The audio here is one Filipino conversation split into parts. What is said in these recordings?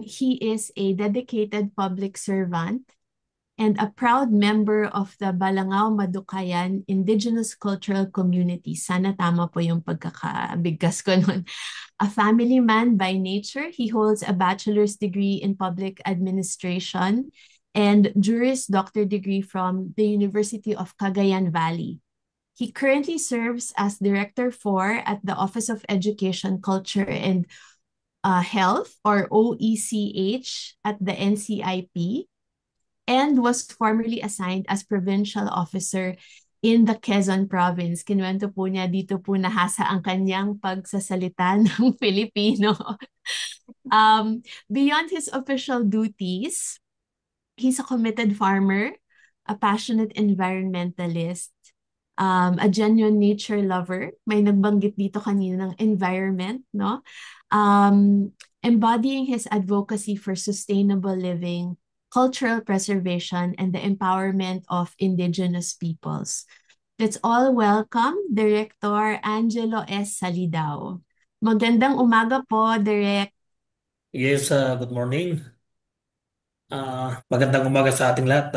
He is a dedicated public servant and a proud member of the Balangao Madukayan Indigenous Cultural Community. Sana tama po yung pagkakabigkas ko nun. A family man by nature, he holds a bachelor's degree in public administration and Juris Doctor degree from the University of Cagayan Valley. He currently serves as Director 4 at the Office of Education, Culture, and Health, or OECH, at the NCIP, and was formerly assigned as Provincial Officer in the Quezon Province. Kinuwento po niya, dito po nahasa ang kanyang pagsasalita ng Filipino. Beyond his official duties, he's a committed farmer, a passionate environmentalist, a genuine nature lover. May nagbanggit dito kanina ng environment, no? Embodying his advocacy for sustainable living, cultural preservation, and the empowerment of indigenous peoples. Let's all welcome Director Angelo S. Salidao. Magandang umaga po, Direk. Yes, good morning. Magandang umaga sa ating lahat.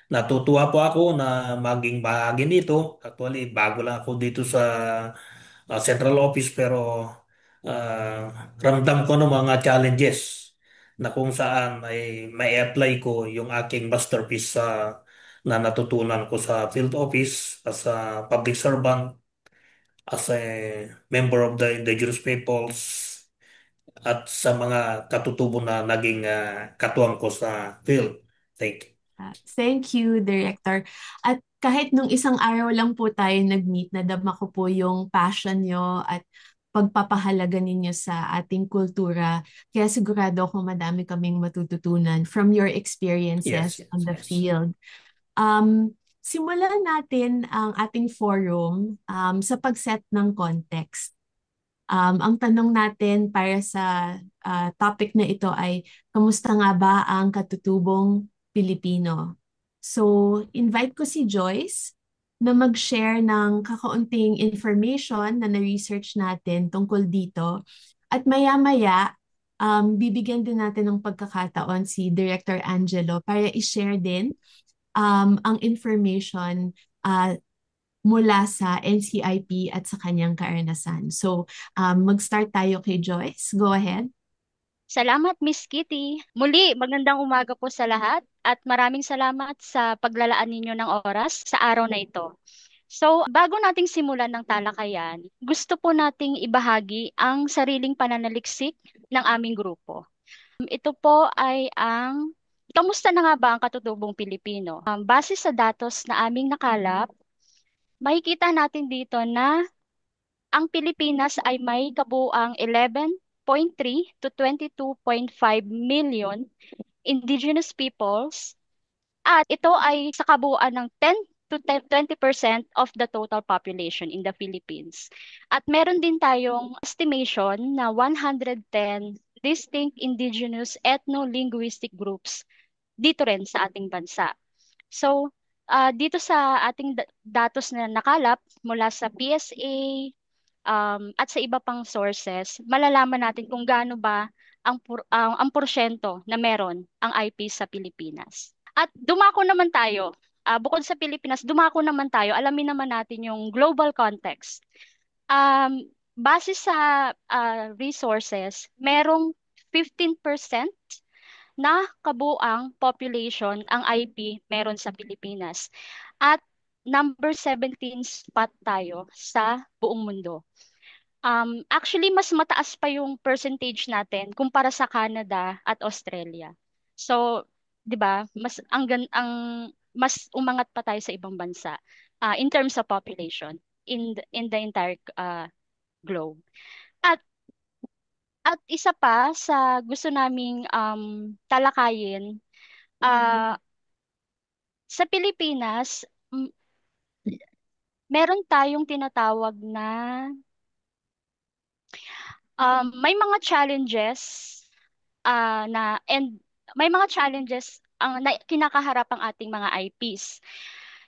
Natutuwa po ako na maging bahagi nito. Actually, bago lang ako dito sa central office pero ramdam ko ng mga challenges na kung saan ay may apply ko yung aking masterpiece na natutunan ko sa field office as a public servant, as a member of the indigenous peoples, at sa mga katutubo na naging katuwang ko sa field. Thank you. Thank you, Director. At kahit nung isang araw lang po tayo nag-meet, nadama ko po yung passion nyo at pagpapahalaga ninyo sa ating kultura. Kaya sigurado ako madami kaming matututunan from your Yes, experiences yes, on the yes. field. Simulan natin ang ating forum sa pag-set ng context. Ang tanong natin para sa topic na ito ay, kamusta nga ba ang katutubong Pilipino? So, invite ko si Joyce na mag-share ng kakaunting information na na-research natin tungkol dito. At maya-maya, bibigyan din natin ng pagkakataon si Director Angelo para i-share din ang information mula sa NCIP at sa kanyang kaaranasan. So, mag-start tayo kay Joyce. Go ahead. Salamat, Miss Kitty. Muli, magandang umaga po sa lahat at maraming salamat sa paglalaan ninyo ng oras sa araw na ito. So, bago nating simulan ng talakayan, gusto po nating ibahagi ang sariling pananaliksik ng aming grupo. Ito po ay ang Kamusta na nga ba ang katutubong Pilipino? Base sa datos na aming nakalap, makikita natin dito na ang Pilipinas ay may kabuuang 11.3 to 22.5 million indigenous peoples at ito ay sa kabuuan ng 10 to 20% of the total population in the Philippines. At meron din tayong estimation na 110 distinct indigenous ethno-linguistic groups dito rin sa ating bansa. So, dito sa ating datos na nakalap mula sa PSA, at sa iba pang sources, malalaman natin kung gaano ba ang porsyento na meron ang IP sa Pilipinas. At dumako naman tayo, bukod sa Pilipinas, dumako naman tayo, alamin naman natin yung global context. Base sa resources, merong 15% na kabuang population ang IP meron sa Pilipinas. At number 17 spot tayo sa buong mundo. Actually, mas mataas pa yung percentage natin kumpara sa Canada at Australia. So, 'di ba? Mas umangat pa tayo sa ibang bansa in terms of population in the entire globe. At isa pa sa gusto naming talakayin, ah, sa Pilipinas, meron tayong tinatawag na may mga challenges and may mga challenges ang na kinakaharap ang ating mga IPs.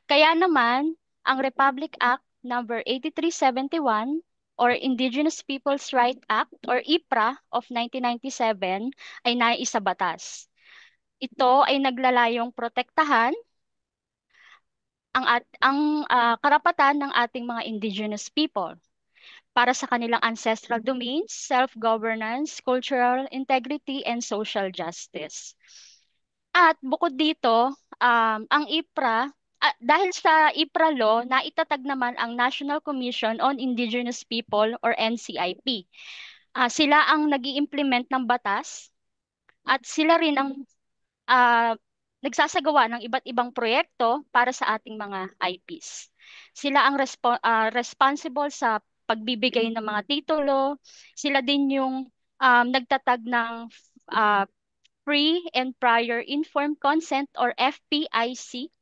Kaya naman, ang Republic Act number 8371 or Indigenous Peoples' Right Act or IPRA of 1997 ay naisa batas. Ito ay naglalayong protektahan ang karapatan ng ating mga indigenous people para sa kanilang ancestral domains, self-governance, cultural integrity, and social justice. At bukod dito, ang IPRA, dahil sa IPRA law, naitatag naman ang National Commission on Indigenous People or NCIP. Sila ang nag implement ng batas at sila rin ang ah, nagsasagawa ng iba't ibang proyekto para sa ating mga IPs. Sila ang responsible sa pagbibigay ng mga titulo. Sila din yung nagtatag ng ah, free and prior informed consent or FPIC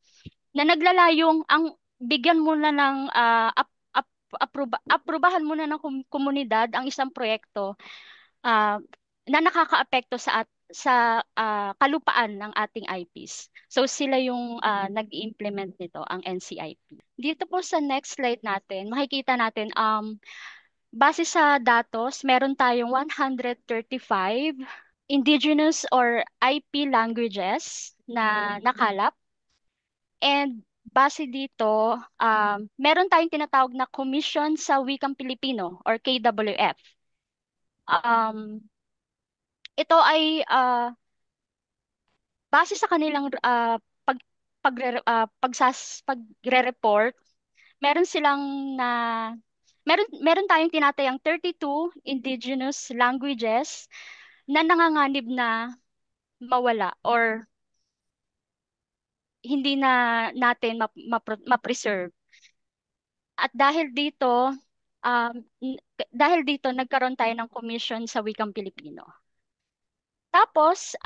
na naglalayong ang bigyan muna ng aprubahan muna ng komunidad ang isang proyekto ah, na nakakaapekto sa kalupaan ng ating IPs. So sila yung nag-implement nito, ang NCIP. Dito po sa next slide natin, makikita natin base sa datos, meron tayong 135 indigenous or IP languages na nakalap. And base dito, meron tayong tinatawag na Commission sa Wikang Pilipino or KWF. Ito ay base sa kanilang pagre-report, meron silang na meron tayong tinatayang 32 indigenous languages na nanganganib na mawala or hindi na natin ma-preserve. At dahil dito nagkaroon tayo ng commission sa Wikang Pilipino. Tapos,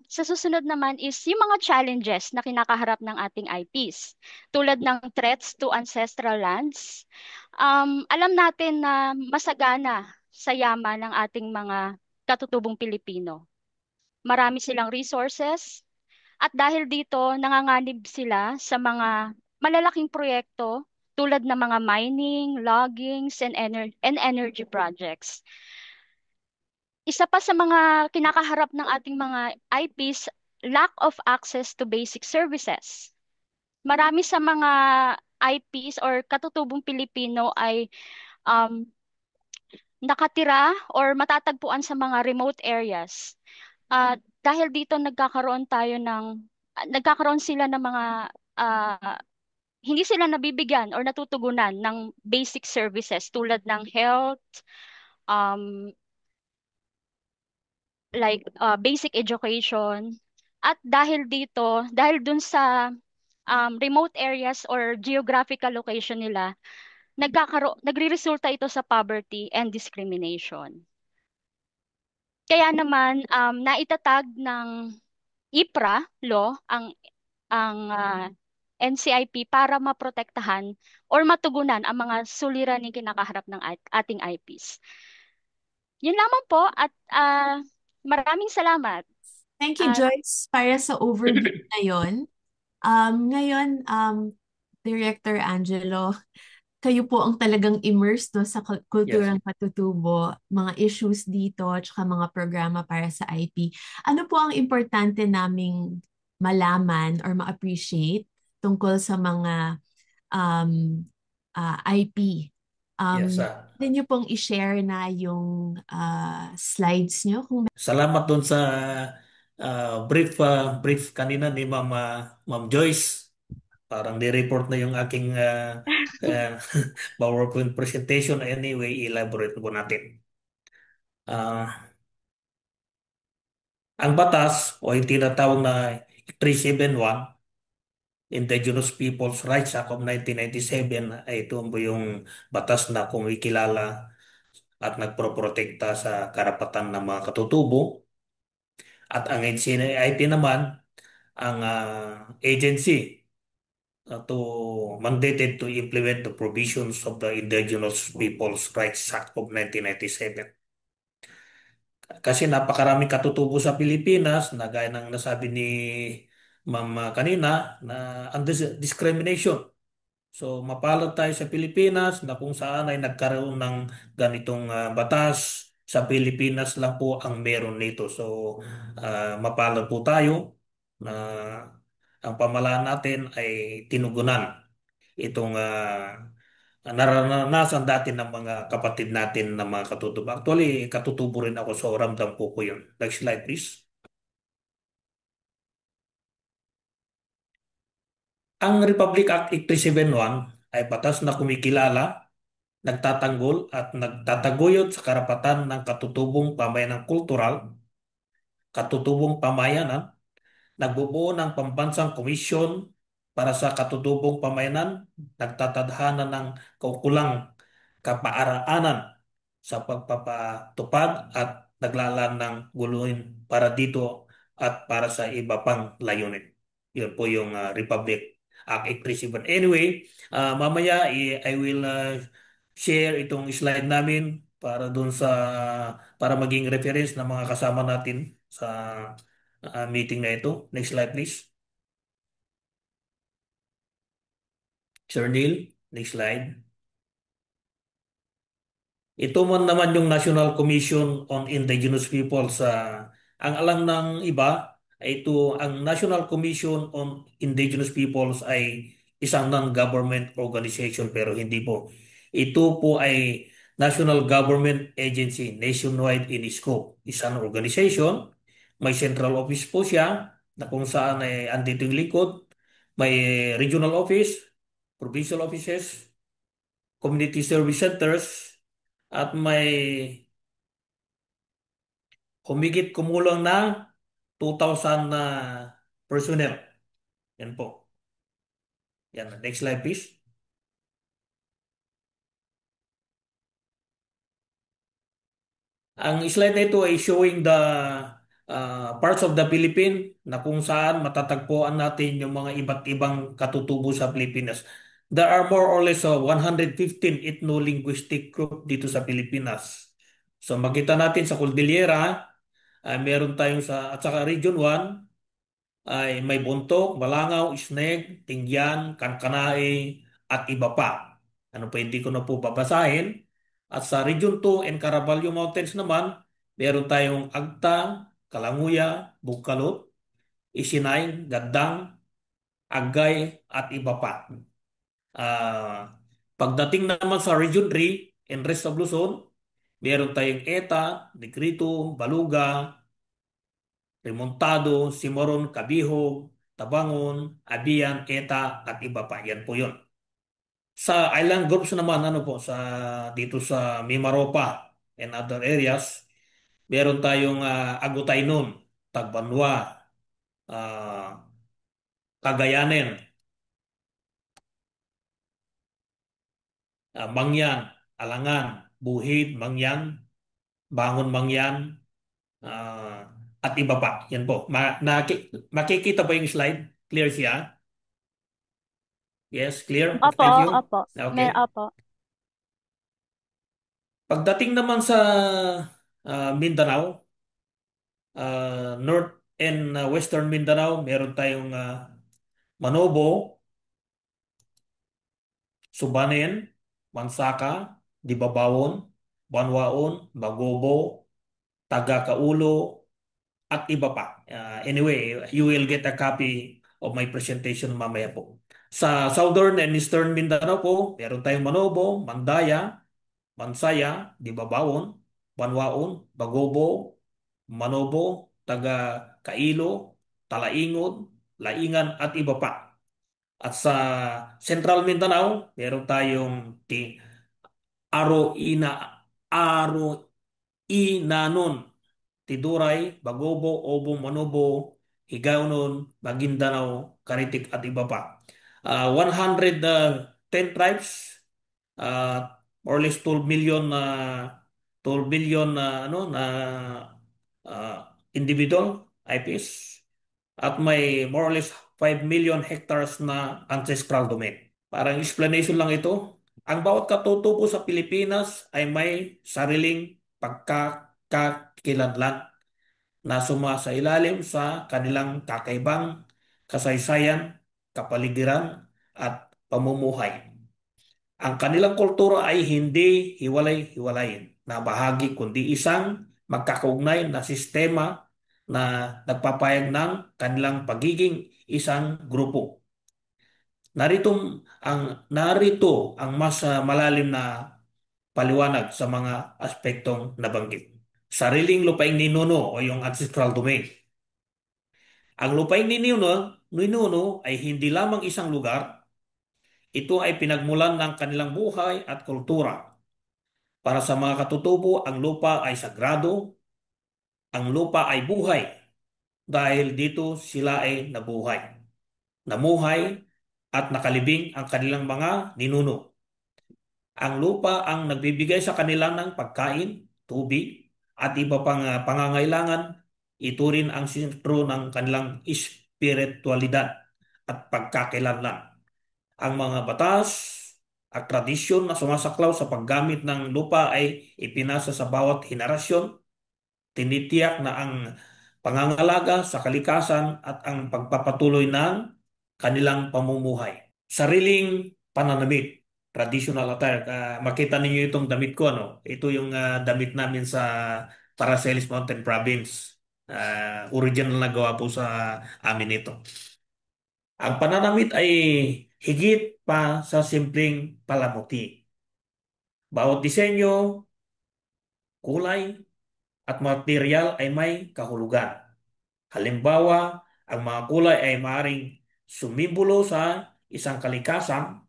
sa susunod naman is yung mga challenges na kinakaharap ng ating IPs, tulad ng threats to ancestral lands. Alam natin na masagana sa yaman ng ating mga katutubong Pilipino. Marami silang resources at dahil dito nanganganib sila sa mga malalaking proyekto tulad ng mga mining, loggings, and energy projects. Isa pa sa mga kinakaharap ng ating mga IPs, lack of access to basic services. Marami sa mga IPs or katutubong Pilipino ay um, nakatira or matatagpuan sa mga remote areas. Dahil dito nagkakaroon sila ng mga hindi sila nabibigyan or natutugunan ng basic services tulad ng health, um, like basic education. At dahil dun sa remote areas or geographical location nila, nagre-resulta ito sa poverty and discrimination. Kaya naman naitatag ng IPRA law ang NCIP para maprotektahan or matugunan ang mga suliraning kinakaharap ng ating IPs. Yun lamang po at maraming salamat. Thank you, Joyce, para sa overview na yon. Ngayon, Director Angelo, kayo po ang talagang immersed no, sa kulturang patutubo, mga issues dito, at mga programa para sa IP. Ano po ang importante naming malaman or ma-appreciate tungkol sa mga IP? Pwede niyo pong i-share na yung slides niyo? Salamat doon sa brief kanina ni Ma'am Joyce. Parang ni-report na yung aking PowerPoint presentation. Anyway, elaborate po natin. Ang batas o yung tinatawag na 371, Indigenous Peoples' Rights Act of 1997, ay ito po yung batas na kumikilala at nagproprotekta sa karapatan ng mga katutubo. At ang NCIP naman, ang agency to mandated to implement the provisions of the Indigenous Peoples' Rights Act of 1997. Kasi napakaraming katutubo sa Pilipinas, na gaya ng nasabi ni Ma'am kanina, na ang discrimination. So mapalad tayo sa Pilipinas na kung saan ay nagkaroon ng ganitong batas. Sa Pilipinas lang po ang meron nito. So mapalad po tayo na ang pamahalaan natin ay tinugunan itong naranasan dati ng mga kapatid natin na mga katutubo. Actually, katutubo rin ako, so ramdam ko po yun. Next slide, please. Ang Republic Act 871 ay batas na kumikilala, nagtatanggol at nagtataguyod sa karapatan ng katutubong pamayanang kultural, katutubong pamayanan, nagbubuo ng pambansang komisyon para sa katutubong pamayanan, nagtatadhana ng kaukulang kapaaraanan sa pagpapatupad at naglalaan ng guluhin para dito at para sa iba pang layunin. Yun po yung Republic Act 837. Anyway, mamaya I will share itong slide namin para dun sa para maging reference ng mga kasama natin sa meeting na ito. Next slide please. Sir Neil, next slide. Ito man naman yung National Commission on Indigenous Peoples. Ang alam ng iba ay ito, ang National Commission on Indigenous Peoples ay isang non-government organization pero hindi po. Ito po ay National Government Agency nationwide in scope. Isang organization, may central office po siya na kung saan ay andito yung likod, may regional office, provincial offices, community service centers, at may humigit kumulang na 2,000 na personnel. Yan po. Yan. Next slide, please. Ang slide na ito ay showing the parts of the Philippines na kung saan matatagpuan natin yung mga iba't ibang katutubo sa Pilipinas. There are more or less 115 ethno-linguistic group dito sa Pilipinas. So makita natin sa Cordillera, meron tayong at saka Region 1, ay may Buntok, Balangaw, Isneg, Tingyan, Kankanae, at iba pa. Ano pa hindi ko na po babasahin. At sa Region 2 and Caraballo Mountains naman, meron tayong Agta, Kalanguya, Bukalot, Isinay, Gaddang, Agay, at iba pa. Pagdating naman sa Region 3 and rest of Luzon, meron tayong Eta, Negrito, Baluga, Remontado, Simoron, Kabihog, Tabangon, Abian, Eta, at iba pa. Yan po yun. Sa island groups naman, ano po, dito sa Mimaropa and other areas, meron tayong Agutaynon, Tagbanwa, ah, Cagayanen, Mangyan, Alangan, Buhid, Mangyan, Bangon Mangyan, ah, at iba pa. Yan po. Makikita ba yung slide? Clear siya? Yes, clear? Opo, Thank you. opo. Okay. Opo. Pagdating naman sa Mindanao, North and Western Mindanao, meron tayong Manobo, Subanen, Mansaka, Dibabawon, Banwaon, Bagobo, Tagakaulo, at iba pa. Anyway, you will get a copy of my presentation mamaya po. Sa Southern and Eastern Mindanao po, meron tayong Manobo, Mandaya, Mansaya, Dibabawon, Banwaon, Bagobo, Manobo, Taga Kailo, Talaingod, Laingan at iba pa. At sa Central Mindanao, meron tayong Aro Ina Aro Inanon, Tiduray, Bagobo, Obong, Manobo, Higaonon, Maguindanao, Caritic at iba pa. 110 tribes, uh, more or less 12 million 12 billion ano na individual IPs at may more or less 5 million hectares na ancestral domain. Parang explanation lang ito. Ang bawat katutubo sa Pilipinas ay may sariling pagkakakilanlan na sumasailalim sa kanilang kakaibang kasaysayan, kapaligiran at pamumuhay. Ang kanilang kultura ay hindi hiwalay-hiwalay na bahagi kundi isang magkakaugnay na sistema na nagpapayag ng kanilang pagiging isang grupo. Narito narito ang mas malalim na paliwanag sa mga aspektong nabanggit. Sariling lupaing ninuno o yung ancestral domain. Ang lupaing ninuno ay hindi lamang isang lugar, ito ay pinagmulan ng kanilang buhay at kultura. Para sa mga katutubo, ang lupa ay sagrado, ang lupa ay buhay dahil dito sila ay namuhay at nakalibing ang kanilang mga ninuno. Ang lupa ang nagbibigay sa kanila ng pagkain, tubig, at iba pang pangangailangan. Ito rin ang sentro ng kanilang espiritualidad at pagkakilanlan. Ang mga batas at tradisyon na sumasaklaw sa paggamit ng lupa ay ipinasa sa bawat henerasyon. Tinitiyak na ang pangangalaga sa kalikasan at ang pagpapatuloy ng kanilang pamumuhay. Sariling pananamit, traditional attire. Makita ninyo itong damit ko, ano? Ito yung damit namin sa Paracelis Mountain Province. Original na gawa po sa amin ito. Ang pananamit ay higit pa sa simpleng palamuti. Bawat disenyo, kulay, at material ay may kahulugan. Halimbawa, ang mga kulay ay maaaring sumimbolo sa isang kalikasan.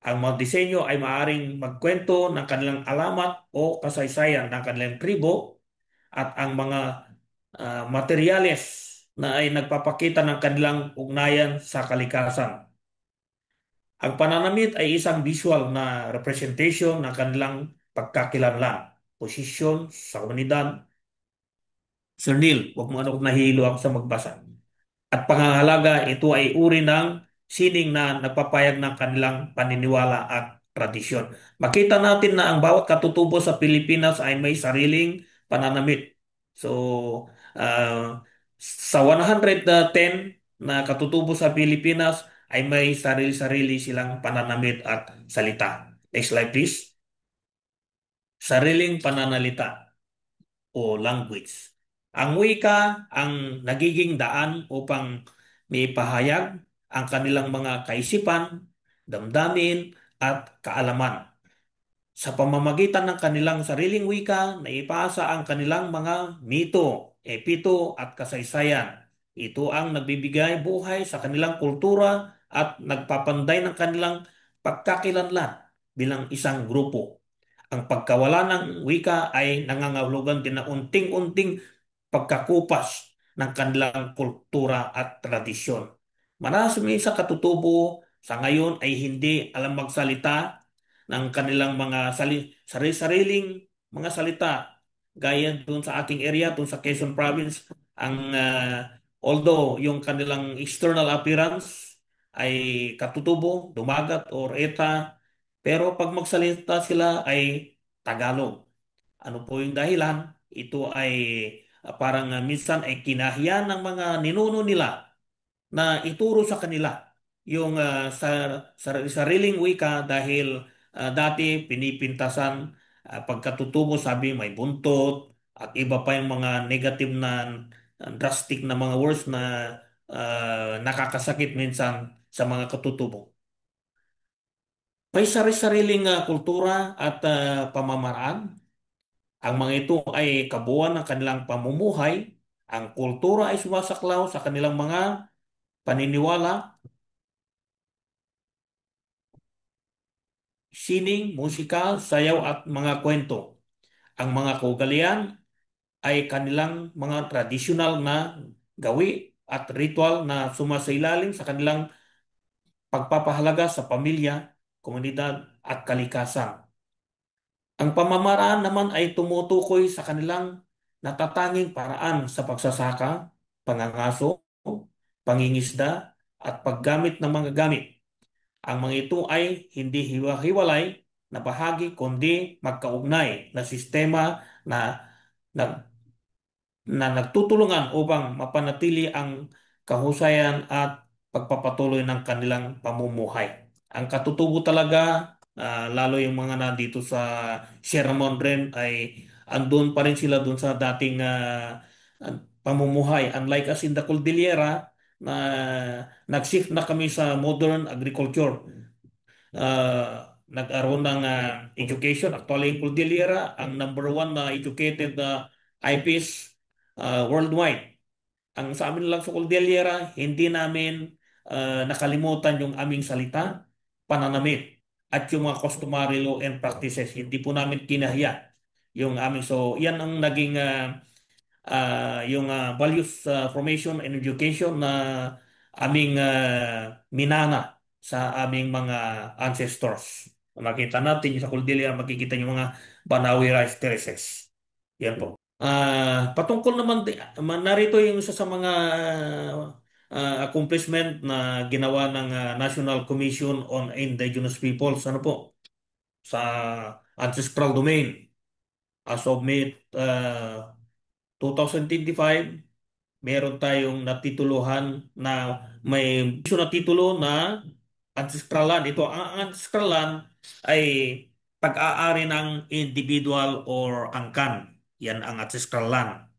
Ang mga disenyo ay maaaring magkwento ng kanilang alamat o kasaysayan ng kanilang tribo at ang mga materyales na ay nagpapakita ng kanilang ugnayan sa kalikasan. Ang pananamit ay isang visual na representation ng kanilang pagkakilanlan, posisyon sa komunidad. Sir Neil, huwag mo nahihilo ako sa magbasa. At pangangalaga, ito ay uri ng sining na nagpapayag ng kanilang paniniwala at tradisyon. Makita natin na ang bawat katutubo sa Pilipinas ay may sariling pananamit. So, sa 110 na katutubo sa Pilipinas ay may sarili-sarili silang pananamit at salita. Next slide, please. Sariling pananalita o language. Ang wika ang nagiging daan upang may pahayag ang kanilang mga kaisipan, damdamin, at kaalaman. Sa pamamagitan ng kanilang sariling wika, naipasa ang kanilang mga mito, epito, at kasaysayan. Ito ang nagbibigay buhay sa kanilang kultura at nagpapanday ng kanilang pagkakilanlan bilang isang grupo. Ang pagkawala ng wika ay nangangahulugan din na unting-unting pagkakupas ng kanilang kultura at tradisyon. Marami sa katutubo sa ngayon ay hindi alam magsalita ng kanilang mga sariling mga salita. Gaya doon sa aking area, doon sa Quezon Province, although yung kanilang external appearance ay katutubo, dumagat, or eta, pero pag magsalita sila ay Tagalog. Ano po yung dahilan? Ito ay parang minsan ay kinahiyan ng mga ninuno nila na ituro sa kanila yung sariling wika dahil dati pinipintasan pagkatutubo, sabi may buntot at iba pa yung mga negative na drastic na mga words na nakakasakit minsan sa mga katutubo. May sari-sariling kultura at pamamaraan. Ang mga ito ay kabuuan ng kanilang pamumuhay. Ang kultura ay sumasaklaw sa kanilang mga paniniwala, sining, musikal, sayaw at mga kwento. Ang mga kaugalian ay kanilang mga tradisyonal na gawi at ritual na sumasailalim sa kanilang pagpapahalaga sa pamilya, komunidad at kalikasan. Ang pamamaraan naman ay tumutukoy sa kanilang natatanging paraan sa pagsasaka, pangangaso, pangingisda, at paggamit ng mga gamit. Ang mga ito ay hindi hiwa-hiwalay na bahagi kundi magkaugnay na sistema na, na, na nagtutulungan upang mapanatili ang kahusayan at pagpapatuloy ng kanilang pamumuhay. Ang katutubo talaga, lalo yung mga nandito sa Sierra Madre ay andun pa rin sila dun sa dating pamumuhay. Unlike us in the Cordillera, na nag-shift na kami sa modern agriculture. Nag-aroon ng education. Actually, in Cordillera, ang number one na educated na IPs worldwide. Ang sa amin lang sa Cordillera, hindi namin nakalimutan yung aming salita, pananamit, at yung mga customary law and practices. Hindi po namin kinahiya yung aming. So, yan ang naging yung values formation and education na aming minana sa aming mga ancestors. Kung makita natin sa Cordillera, makikita yung mga Banawi rice terraces. Yan po. Patungkol naman, narito yung isa sa mga accomplishment na ginawa ng National Commission on Indigenous Peoples, ano po, sa ancestral domain. As of May 2025, meron tayong natituluhan na may issue na titulo na ancestral land. Ito, ang ancestral land ay pag-aari ng individual or angkan. Yan ang ancestral land.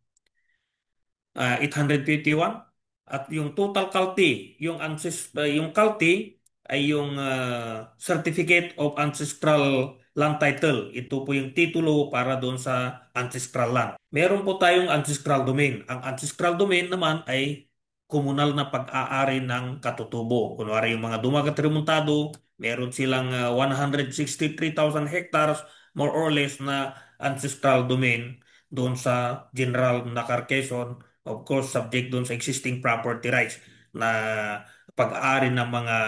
851. At yung total CALTI, yung CALTI ay yung Certificate of Ancestral Land Title. Ito po yung titulo para doon sa ancestral land. Meron po tayong ancestral domain. Ang ancestral domain naman ay komunal na pag-aari ng katutubo. Kunwari yung mga dumagat remontado, meron silang 163,000 hectares more or less na ancestral domain doon sa General Nakar Quezon, of course subject doon sa existing property rights na pag-aari ng mga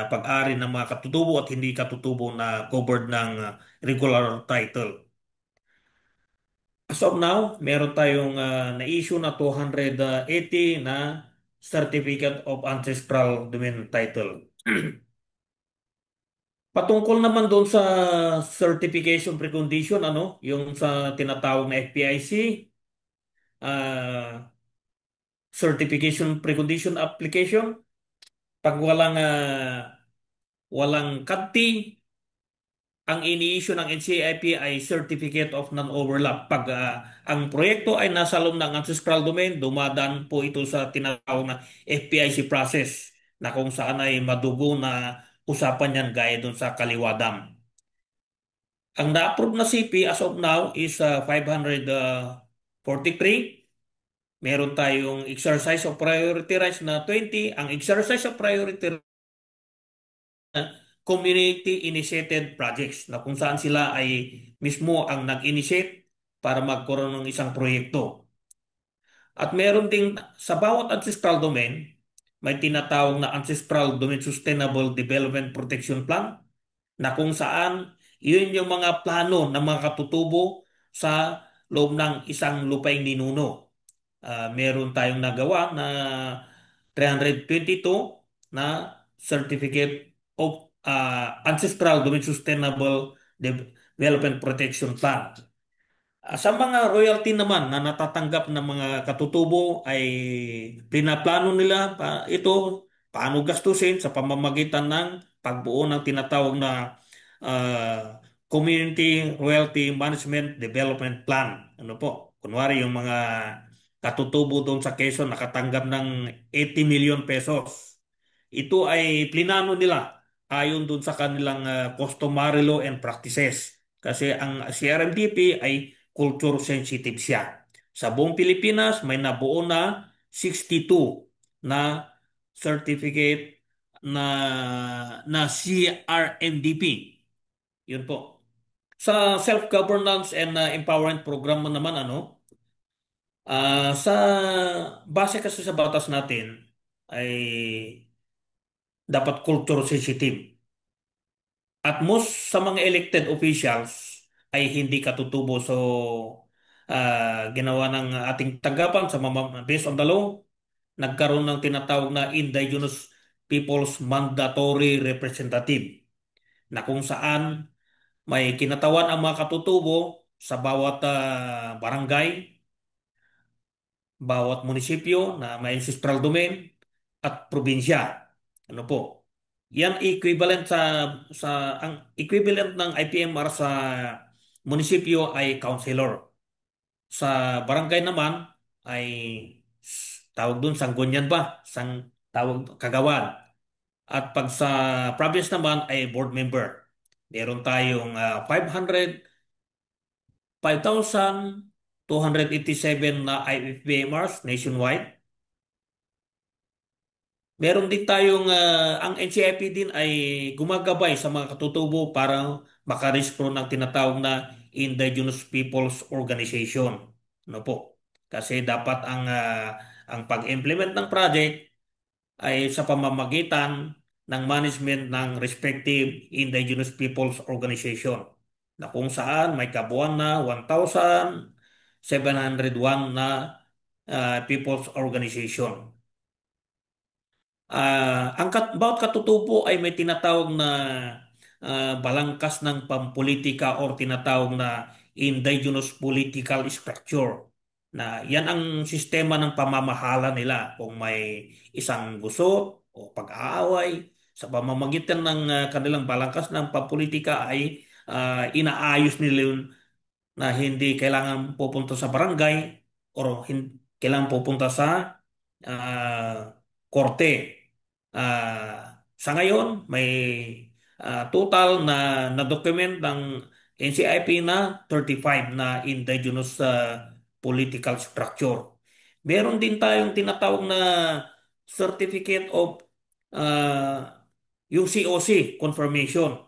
pag-aari ng mga katutubo at hindi katutubo na covered ng regular title. As of now, meron tayong na-issue na 280 na Certificate of Ancestral Domain Title. Patungkol naman doon sa certification precondition, yung sa tinatawag na FPIC, ah, certification precondition application, pag walang CADTI, ang ini-issue ng NCIP ay Certificate of Non-Overlap. Pag ang proyekto ay nasa loob ng ancestral domain, dumadaan po ito sa tinatawag na FPIC process na kung saan ay madugo na usapan yan gaya doon sa Kaliwadam. Ang na-approve na CP as of now is 543. Meron tayong exercise of priority rights na 20. Ang exercise of priority community-initiated projects na kung saan sila ay mismo ang nag-initiate para magkaroon ng isang proyekto. At meron ding sa bawat ancestral domain, may tinatawag na Ancestral Domain Sustainable Development Protection Plan na kung saan yun yung mga plano ng mga katutubo sa loob ng isang lupaing ninuno. Meron tayong nagawa na 322 na Certificate of Ancestral Domain Sustainable Development Protection Plan. Sa mga royalty naman na natatanggap ng mga katutubo ay pinaplano nila ito paano gastusin sa pamamagitan ng pagbuo ng tinatawag na Community Royalty Management Development Plan. Ano po? Kunwari yung mga katutubo doon sa Quezon nakatanggap ng 80 million pesos. Ito ay plinano nila ayon doon sa kanilang customary law and practices. Kasi ang CRMDP ay culture sensitive siya. Sa buong Pilipinas, may nabuo na 62 na certificate na CRMDP. Yun po. Sa self-governance and empowerment program mo naman, sa base kasi sa batas natin ay dapat culture sensitive. At most sa mga elected officials ay hindi katutubo. So, ginawa ng ating tanggapan sa based on the law, nagkaroon ng tinatawag na Indigenous Peoples Mandatory Representative na kung saan may kinatawan ang mga katutubo sa bawat barangay, bawat munisipyo na may ancestral domain at probinsya. Ano po? Yan equivalent sa ang equivalent ng IPMR sa munisipyo ay councilor. Sa barangay naman ay tawag dun sanggunian ba? Tawag kagawan. At pag sa province naman ay board member. Meron tayong 5,287 na IFBMRs nationwide. Meron din tayong, ang NCIP din ay gumagabay sa mga katutubo para makarespro ng tinatawag na Indigenous Peoples Organization. Ano po? Kasi dapat ang pag-implement ng project ay sa pamamagitan ng management ng respective Indigenous Peoples Organization na kung saan may kabuuan na 1,701 na people's organization. Bawat katutubo ay may tinatawag na balangkas ng pampolitika or tinatawag na indigenous political structure. Na yan ang sistema ng pamamahala nila kung may isang gusto o pag-aaway sa pamamagitan ng kanilang balangkas ng pampolitika ay inaayos nila yun na hindi kailangan pupunta sa barangay or kailangan pupunta sa korte. Sa ngayon, may total na document ng NCIP na 35 na indigenous political structure. Meron din tayong tinatawag na Certificate of yung COC confirmation.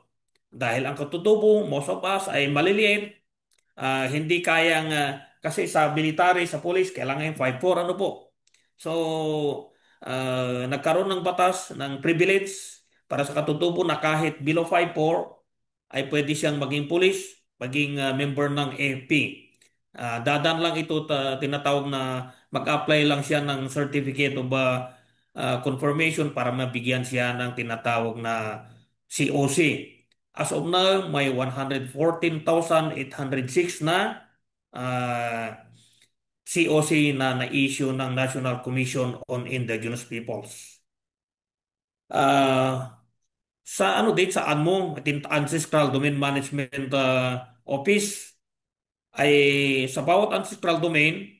Dahil ang katutubo, most of us ay maliliit, hindi kayang, kasi sa military, sa police, kailangan yung 5'4", ano po. So, nagkaroon ng batas ng privilege para sa katutubo na kahit below 5'4", ay pwede siyang maging police, maging member ng AFP. Dadan lang ito, tinatawag na mag-apply lang siya ng certificate of confirmation para mabigyan siya ng tinatawag na COC. As of now, may 114,806 na COC na na-issue ng National Commission on Indigenous Peoples. Sa ano din sa ANMO, Ancestral Domain Management Office, ay sa bawat ancestral domain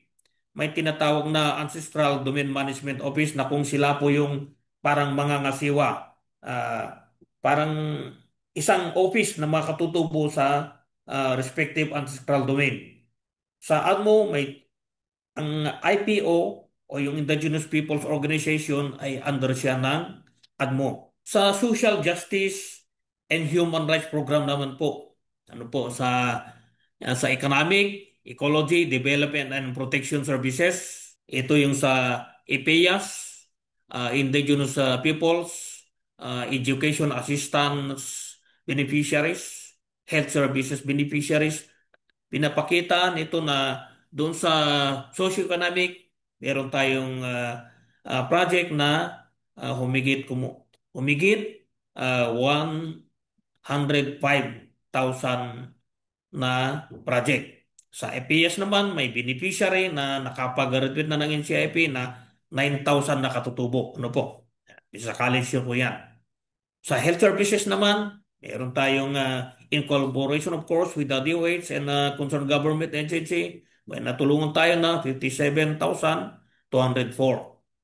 may tinatawag na Ancestral Domain Management Office na kung sila po yung parang mga ngasiwa. Parang isang office na makatutubo sa respective ancestral domain. Sa ANMO, ang IPO o yung Indigenous Peoples Organization ay under siya ng ADMO. Sa Social Justice and Human Rights Program naman po, ano po, sa Economic, Ecology, Development and Protection Services, ito yung sa IPEAS, Indigenous Peoples, Education Assistance Beneficiaries, Health Services Beneficiaries. Pinapakita nito na doon sa socio-economic, meron tayong project na humigit 105,000 na project. Sa EPS naman, may beneficiary na nakapag-graduate na ng NCIP na 9,000 na katutubo. Ano po? Sa college yun po yan. Sa health services naman, meron tayong in collaboration of course with the DOH and concerned government agency, may natulungan tayo na 57,204.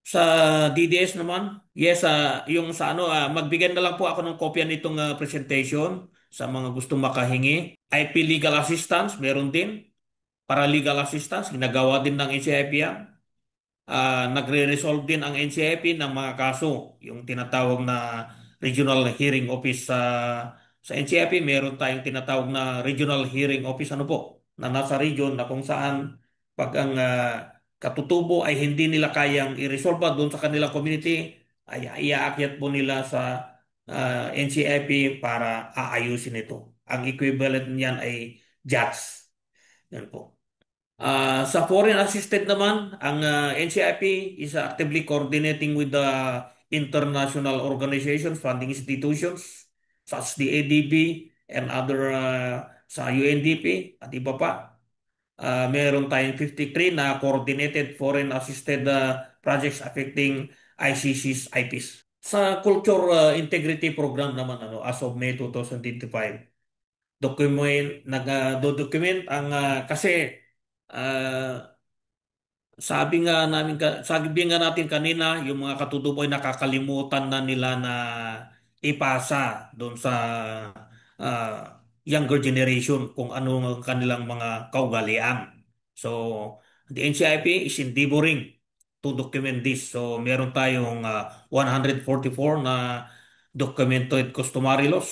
Sa DDS naman, yes, yung sa ano, magbigay na lang po ako ng kopya nitong presentation sa mga gustong makahingi. IP legal assistance, meron din. Paralegal assistance, ginagawa din ng NCIP yan. Nagre-resolve din ang NCIP ng mga kaso, yung tinatawag na Regional Hearing Office sa NCIP, meron tayong tinatawag na Regional Hearing Office, ano po, na nasa region na kung saan pag ang katutubo ay hindi nila kayang i-resolve doon sa kanilang community, ay iaakyat po nila sa NCIP para aayusin ito. Ang equivalent niyan ay judge. Yan po. Sa foreign assisted naman, ang NCIP is actively coordinating with the international organizations, funding institutions, such as the ADB and other sa UNDP at iba pa. Meron tayong 53 na coordinated foreign assisted projects affecting ICC's IPs. Sa Culture Integrity Program naman as of May 2025, nag-document ang kasi ah, sabi nga natin kanina, yung mga katutubo ay nakakalimutan na nila na ipasa doon sa younger generation kung ano ang kanilang mga kaugalian. So, the NCIP is endeavoring to document this. So, meron tayong 144 na documented customary laws.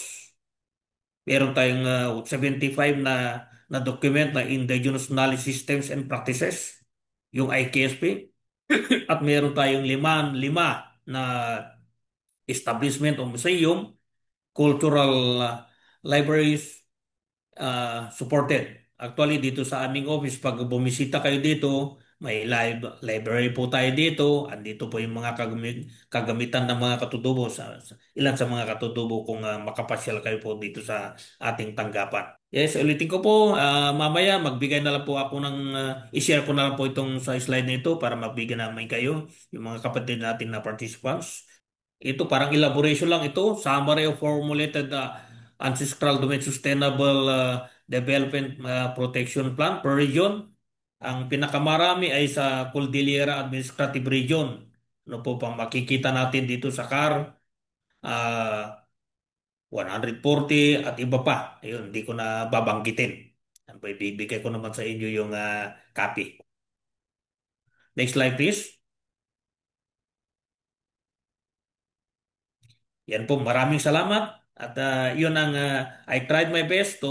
Meron tayong 75 na document na Indigenous Knowledge Systems and Practices, yung IKSP. At meron tayong lima na establishment o museum, cultural libraries supported. Actually, dito sa aming office, pag bumisita kayo dito, may library po tayo dito. Andito po yung mga kagamitan ng mga katutubo. Ilan sa mga katutubo kung makapasyal kayo po dito sa ating tanggapan. Yes, ulitin ko po, mamaya magbigay na lang po ako i-share ko na lang po itong sa slide na ito para magbigay namin kayo, yung mga kapatid natin na participants. Ito parang elaboration lang ito. Summary of formulated ancestral domain sustainable development protection plan per region. Ang pinakamarami ay sa Cordillera Administrative Region. Ano po pang makikita natin dito sa CAR, ah, 140 at iba pa. Ayun, hindi ko na babanggitin. Yan po, ibibigay ko naman sa inyo yung copy. Next slide, please. Yan po, maraming salamat. At yun I tried my best to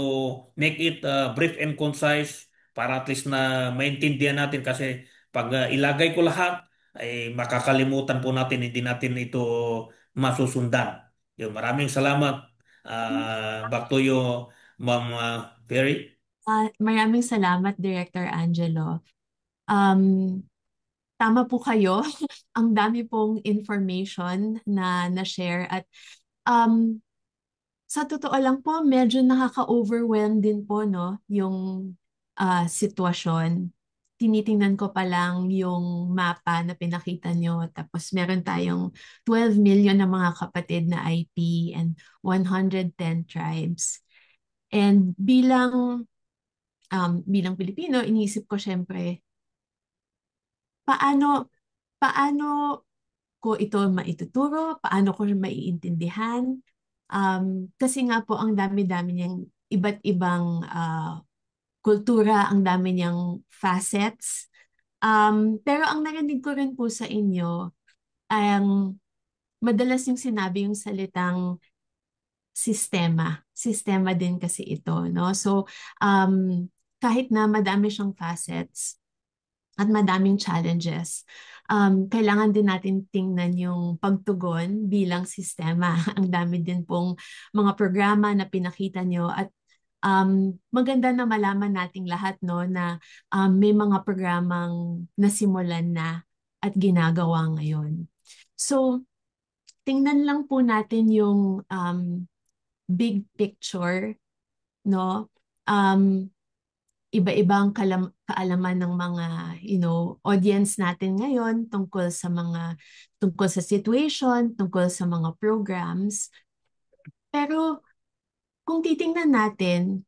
make it brief and concise para at least na maintindihan natin kasi pag ilagay ko lahat ay makakalimutan po natin, hindi natin ito masusundan. Yun, maraming salamat. Back to you, Ma'am Ferry. Maraming salamat, Director Angelo. Um, Tama po kayo. Ang dami pong information na na-share at um, sa totoo lang po, medyo nakaka-overwhelm din po, no, yung sitwasyon. Tinitingnan ko pa lang yung mapa na pinakita nyo. Tapos meron tayong 12 million na mga kapatid na IP and 110 tribes. And bilang Pilipino, iniisip ko syempre, paano paano ko ito maituturo, paano ko maiintindihan. Kasi nga po ang dami-dami niyang iba't ibang kultura, ang dami niyang facets. Pero ang narinig ko rin po sa inyo, ang madalas yung sinabi yung salitang sistema. Sistema din kasi ito, no? So, kahit na madami siyang facets, at madaming challenges. Kailangan din natin tingnan yung pagtugon bilang sistema. Ang dami din pong mga programa na pinakita nyo at maganda na malaman nating lahat no na may mga programang nasimulan na at ginagawa ngayon. So, tingnan lang po natin yung big picture, no? Um, Iba-ibang kaalaman ng mga audience natin ngayon tungkol sa situation, tungkol sa mga programs. Pero kung titingnan natin,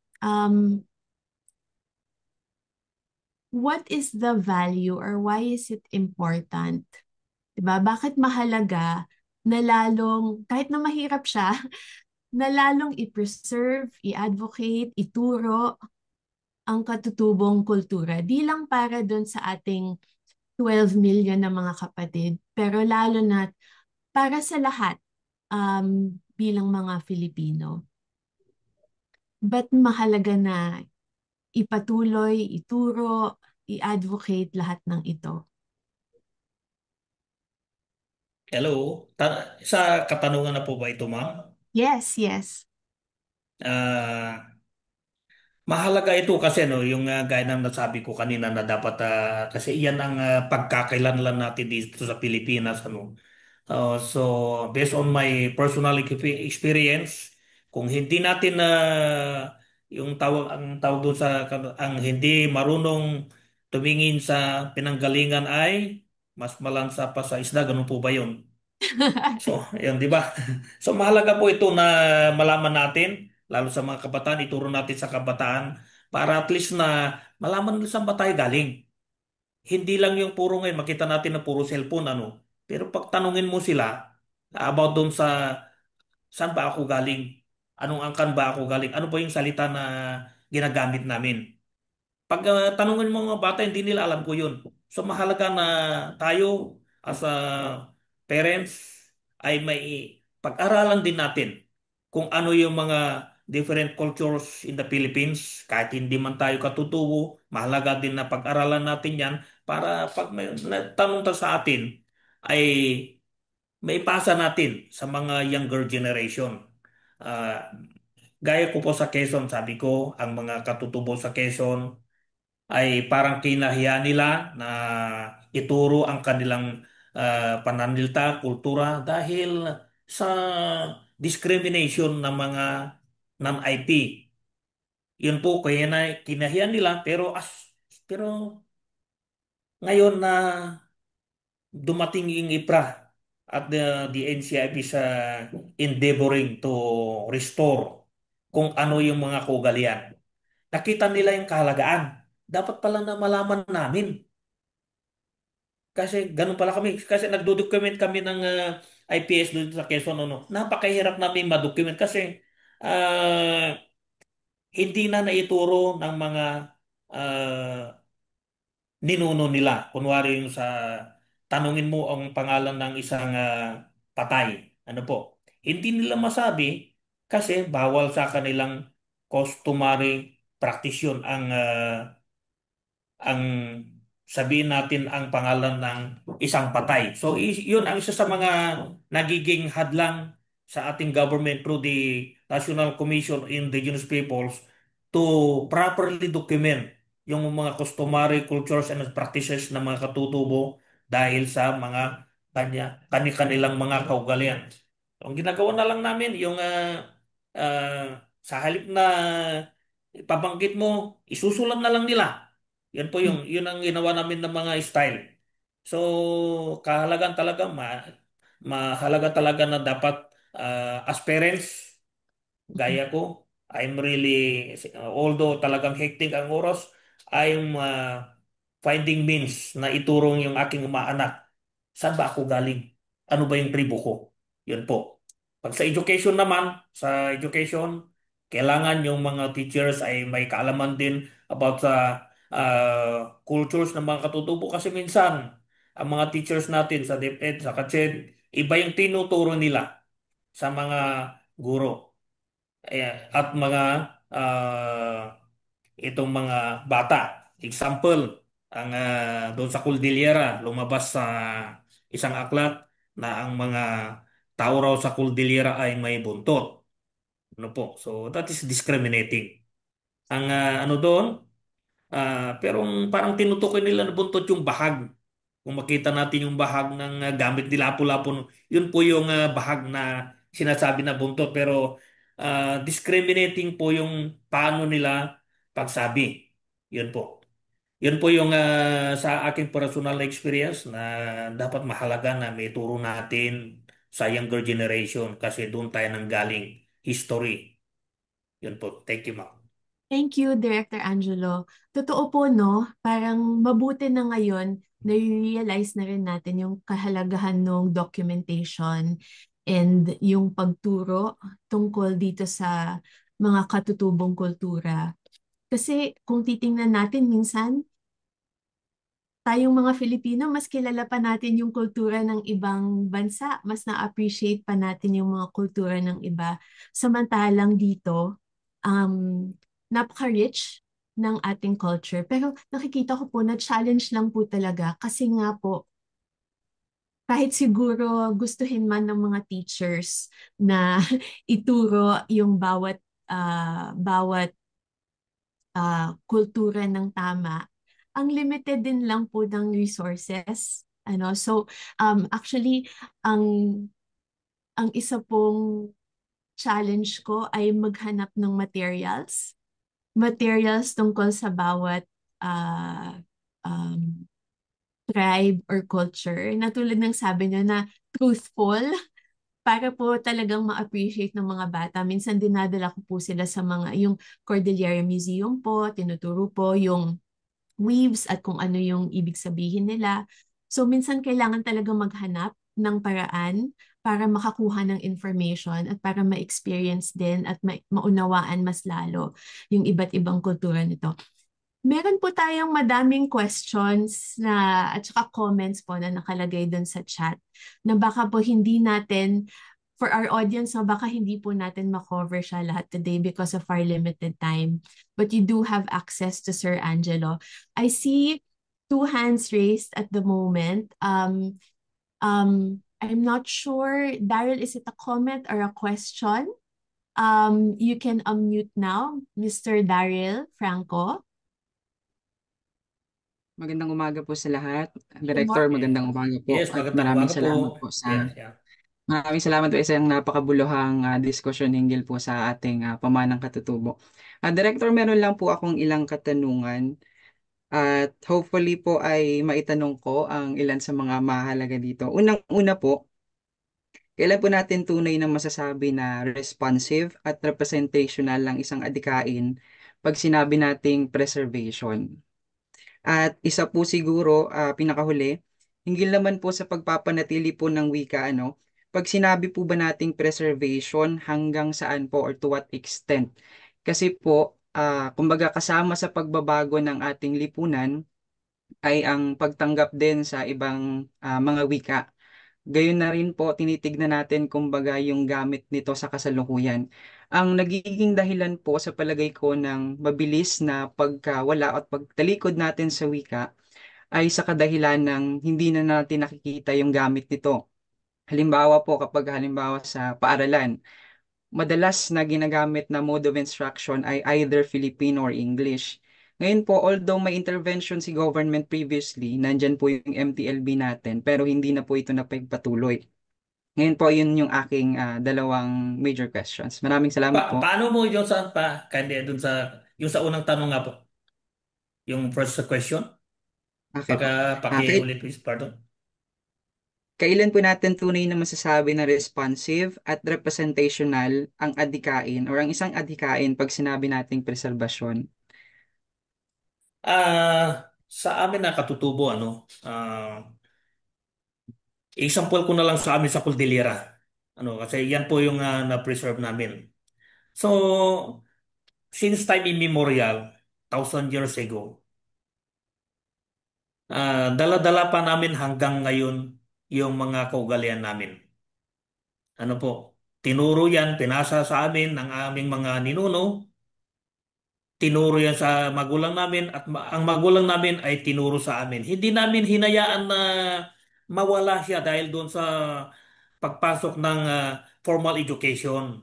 what is the value or why is it important? 'Di ba? Bakit mahalaga na lalong kahit na mahirap siya, na lalong i-preserve, i-advocate, ituro ang katutubong kultura. Di lang para doon sa ating 12 million na mga kapatid, pero lalo na para sa lahat bilang mga Filipino. Ba't mahalaga na ipatuloy, ituro, i-advocate lahat ng ito? Hello. Sa katanungan na po ba ito, ma'am? Yes, yes. Ah, Mahalaga ito kasi yung gaya ng nasabi ko kanina na dapat kasi iyan ang pagkakailanlan natin dito sa Pilipinas so based on my personal experience, kung hindi natin ang tawag doon ang hindi marunong tumingin sa pinanggalingan ay mas malansa pa sa isda, ganun po ba 'yun? So, yun, di ba? So, mahalaga po ito na malaman natin, lalo sa mga kabataan, ituro natin sa kabataan para at least na malaman nila saan ba tayo galing. Hindi lang yung puro ngayon, makita natin na puro cellphone, ano. Pero pag tanungin mo sila about doon sa saan ba ako galing, anong angkan ba ako galing, ano ba yung salita na ginagamit namin. Pag tanungin mo mga bata, hindi nila alam ko yun. So mahalaga na tayo as a parents ay may pag-aralan din natin kung ano yung mga different cultures in the Philippines. Kahit hindi man tayo katutubo, mahalaga din na pag-aralan natin yan para pag may tanong ta sa atin ay maipasa natin sa mga younger generation. Ah, Gaya ko po sa Quezon, sabi ko, ang mga katutubo sa Quezon ay parang kinahiya nila na ituro ang kanilang pananalita, kultura dahil sa discrimination ng mga non-IP. Yun po, kaya na kinahiya nila pero ngayon na dumating yung IPRA at the NCIP sa endeavoring to restore kung ano yung mga kaugalian. Nakita nila yung kahalagaan. Dapat pala na malaman namin. Kasi ganun pala kami. Kasi nagdo-document kami ng IPS doon sa Quezon. Ano. Napakahirap namin ma-document kasi ah, hindi na naituro ng mga ah, ninuno nila. Kunwari yung sa tanungin mo ang pangalan ng isang patay. Ano po? Hindi nila masabi kasi bawal sa kanilang customary practice yun ang sabihin natin ang pangalan ng isang patay. So yun ang isa sa mga nagiging hadlang sa ating government through the National Commission on Indigenous Peoples to properly document yung mga customary cultures and practices ng mga katutubo dahil sa mga kanilang mga kaugalian. So, ang ginagawa na lang namin yung sa halip na ipabanggit mo, isusulat na lang nila. Yan po yun ang ginawa namin ng mga style. So, kahalagan talaga, mahalaga talaga na dapat as parents, gaya ko, I'm really, although talagang hectic ang oras, I'm finding means na iturong yung aking mga anak. Saan ba ako galing? Ano ba yung tribo ko? Yun po. Pag sa education naman, sa education, kailangan yung mga teachers ay may kaalaman din about sa cultures ng mga katutubo kasi minsan ang mga teachers natin sa DepEd, sa KACHED, iba yung tinuturo nila sa mga guro. At mga itong mga bata. Example, ang doon sa Cordillera, lumabas sa isang aklat na ang mga tao raw sa Cordillera ay may buntot. Ano po? So that is discriminating. Ang ano doon, pero parang tinutukoy nila na buntot yung bahag. Kung makita natin yung bahag ng gamit nila Lapu-Lapu, yun po yung bahag na sinasabi na buntot. Pero discriminating po yung paano nila pagsabi. Yun po. Yun po yung sa aking personal na experience na dapat mahalaga na may turo natin sa younger generation kasi doon tayo nanggaling history. Yun po. Thank you, ma'am. Thank you, Director Angelo. Totoo po, no? Parang mabuti na ngayon na-realize na rin natin yung kahalagahan ng documentation and yung pagturo tungkol dito sa mga katutubong kultura. Kasi kung titingnan natin minsan, tayong mga Filipino, mas kilala pa natin yung kultura ng ibang bansa, mas na-appreciate pa natin yung mga kultura ng iba. Samantalang dito, um, napaka-rich ng ating culture. Pero nakikita ko po na challenge lang po talaga kasi nga po, kahit siguro gustuhin man ng mga teachers na ituro yung bawat kultura ng tama, ang limited din lang po ng resources. So actually ang ang isa pong challenge ko ay maghanap ng materials tungkol sa bawat uh, um, tribe or culture. Na tulad ng sabi niyo na truthful para po talagang ma-appreciate ng mga bata. Minsan dinadala ko po sila sa yung Cordillera Museum po, tinuturo po yung weaves at kung ano yung ibig sabihin nila. So minsan kailangan talaga maghanap ng paraan para makakuha ng information at para ma-experience din at maunawaan mas lalo yung iba't ibang kultura nito. Meron po tayong madaming questions at saka comments po na nakalagay dun sa chat na baka po hindi natin, for our audience, no, baka hindi po natin makover siya lahat today because of our limited time. But you do have access to Sir Angelo. I see two hands raised at the moment. I'm not sure, Daryl, is it a comment or a question? You can unmute now, Mr. Daryl Franco. Magandang umaga po sa lahat. Good Director, morning. magandang umaga po Yes, at magandang maraming umaga po. salamat po sa Yeah. maraming salamat po sa isang napakabuluhang diskusyon hinggil po sa ating pamanang katutubo. Director, meron lang po akong ilang katanungan at hopefully po ay maitanong ko ang ilan sa mga mahalaga dito. Unang-una po, kailan po natin tunay na masasabi na responsive at representational lang isang adikain pag sinabi nating preservation? At isa po siguro, pinakahuli, hinggil naman po sa pagpapanatili po ng wika, ano, pag sinabi po ba nating preservation, hanggang saan po or to what extent? Kasi po, kumbaga kasama sa pagbabago ng ating lipunan ay ang pagtanggap din sa ibang mga wika. Gayon na rin po, tinitignan natin kumbaga yung gamit nito sa kasalukuyan. Ang nagiging dahilan po sa palagay ko ng mabilis na pagkawala at pagtalikod natin sa wika ay sa kadahilan ng hindi na natin nakikita yung gamit nito. Halimbawa po kapag halimbawa sa paaralan, madalas na ginagamit na mode of instruction ay either Filipino or English. Ngayon po, although may intervention si government previously, nandyan po yung MTLB natin, pero hindi na po ito napagpatuloy. Ngayon po, yun yung aking dalawang major questions. Maraming salamat po. Paano mo yun saan pa? Kandi dun sa, yung sa unang tanong nga po, yung first question, Okay po. pakiulit please, pardon. Kailan po natin tunay na masasabi na responsive at representational ang adhikain or ang isang adhikain pag sinabi nating preserbasyon? Sa amin na katutubo, example ko na lang sa amin sa Cordillera. Kasi yan po yung na-preserve namin. So, since time immemorial, 1,000 years ago, dala-dala pa namin hanggang ngayon yung mga kaugalian namin. Ano po, tinuro yan, pinasa sa amin ng aming mga ninuno, tinuro yan sa magulang namin at ang magulang namin ay tinuro sa amin. Hindi namin hinayaan na mawala siya dahil doon sa pagpasok ng formal education.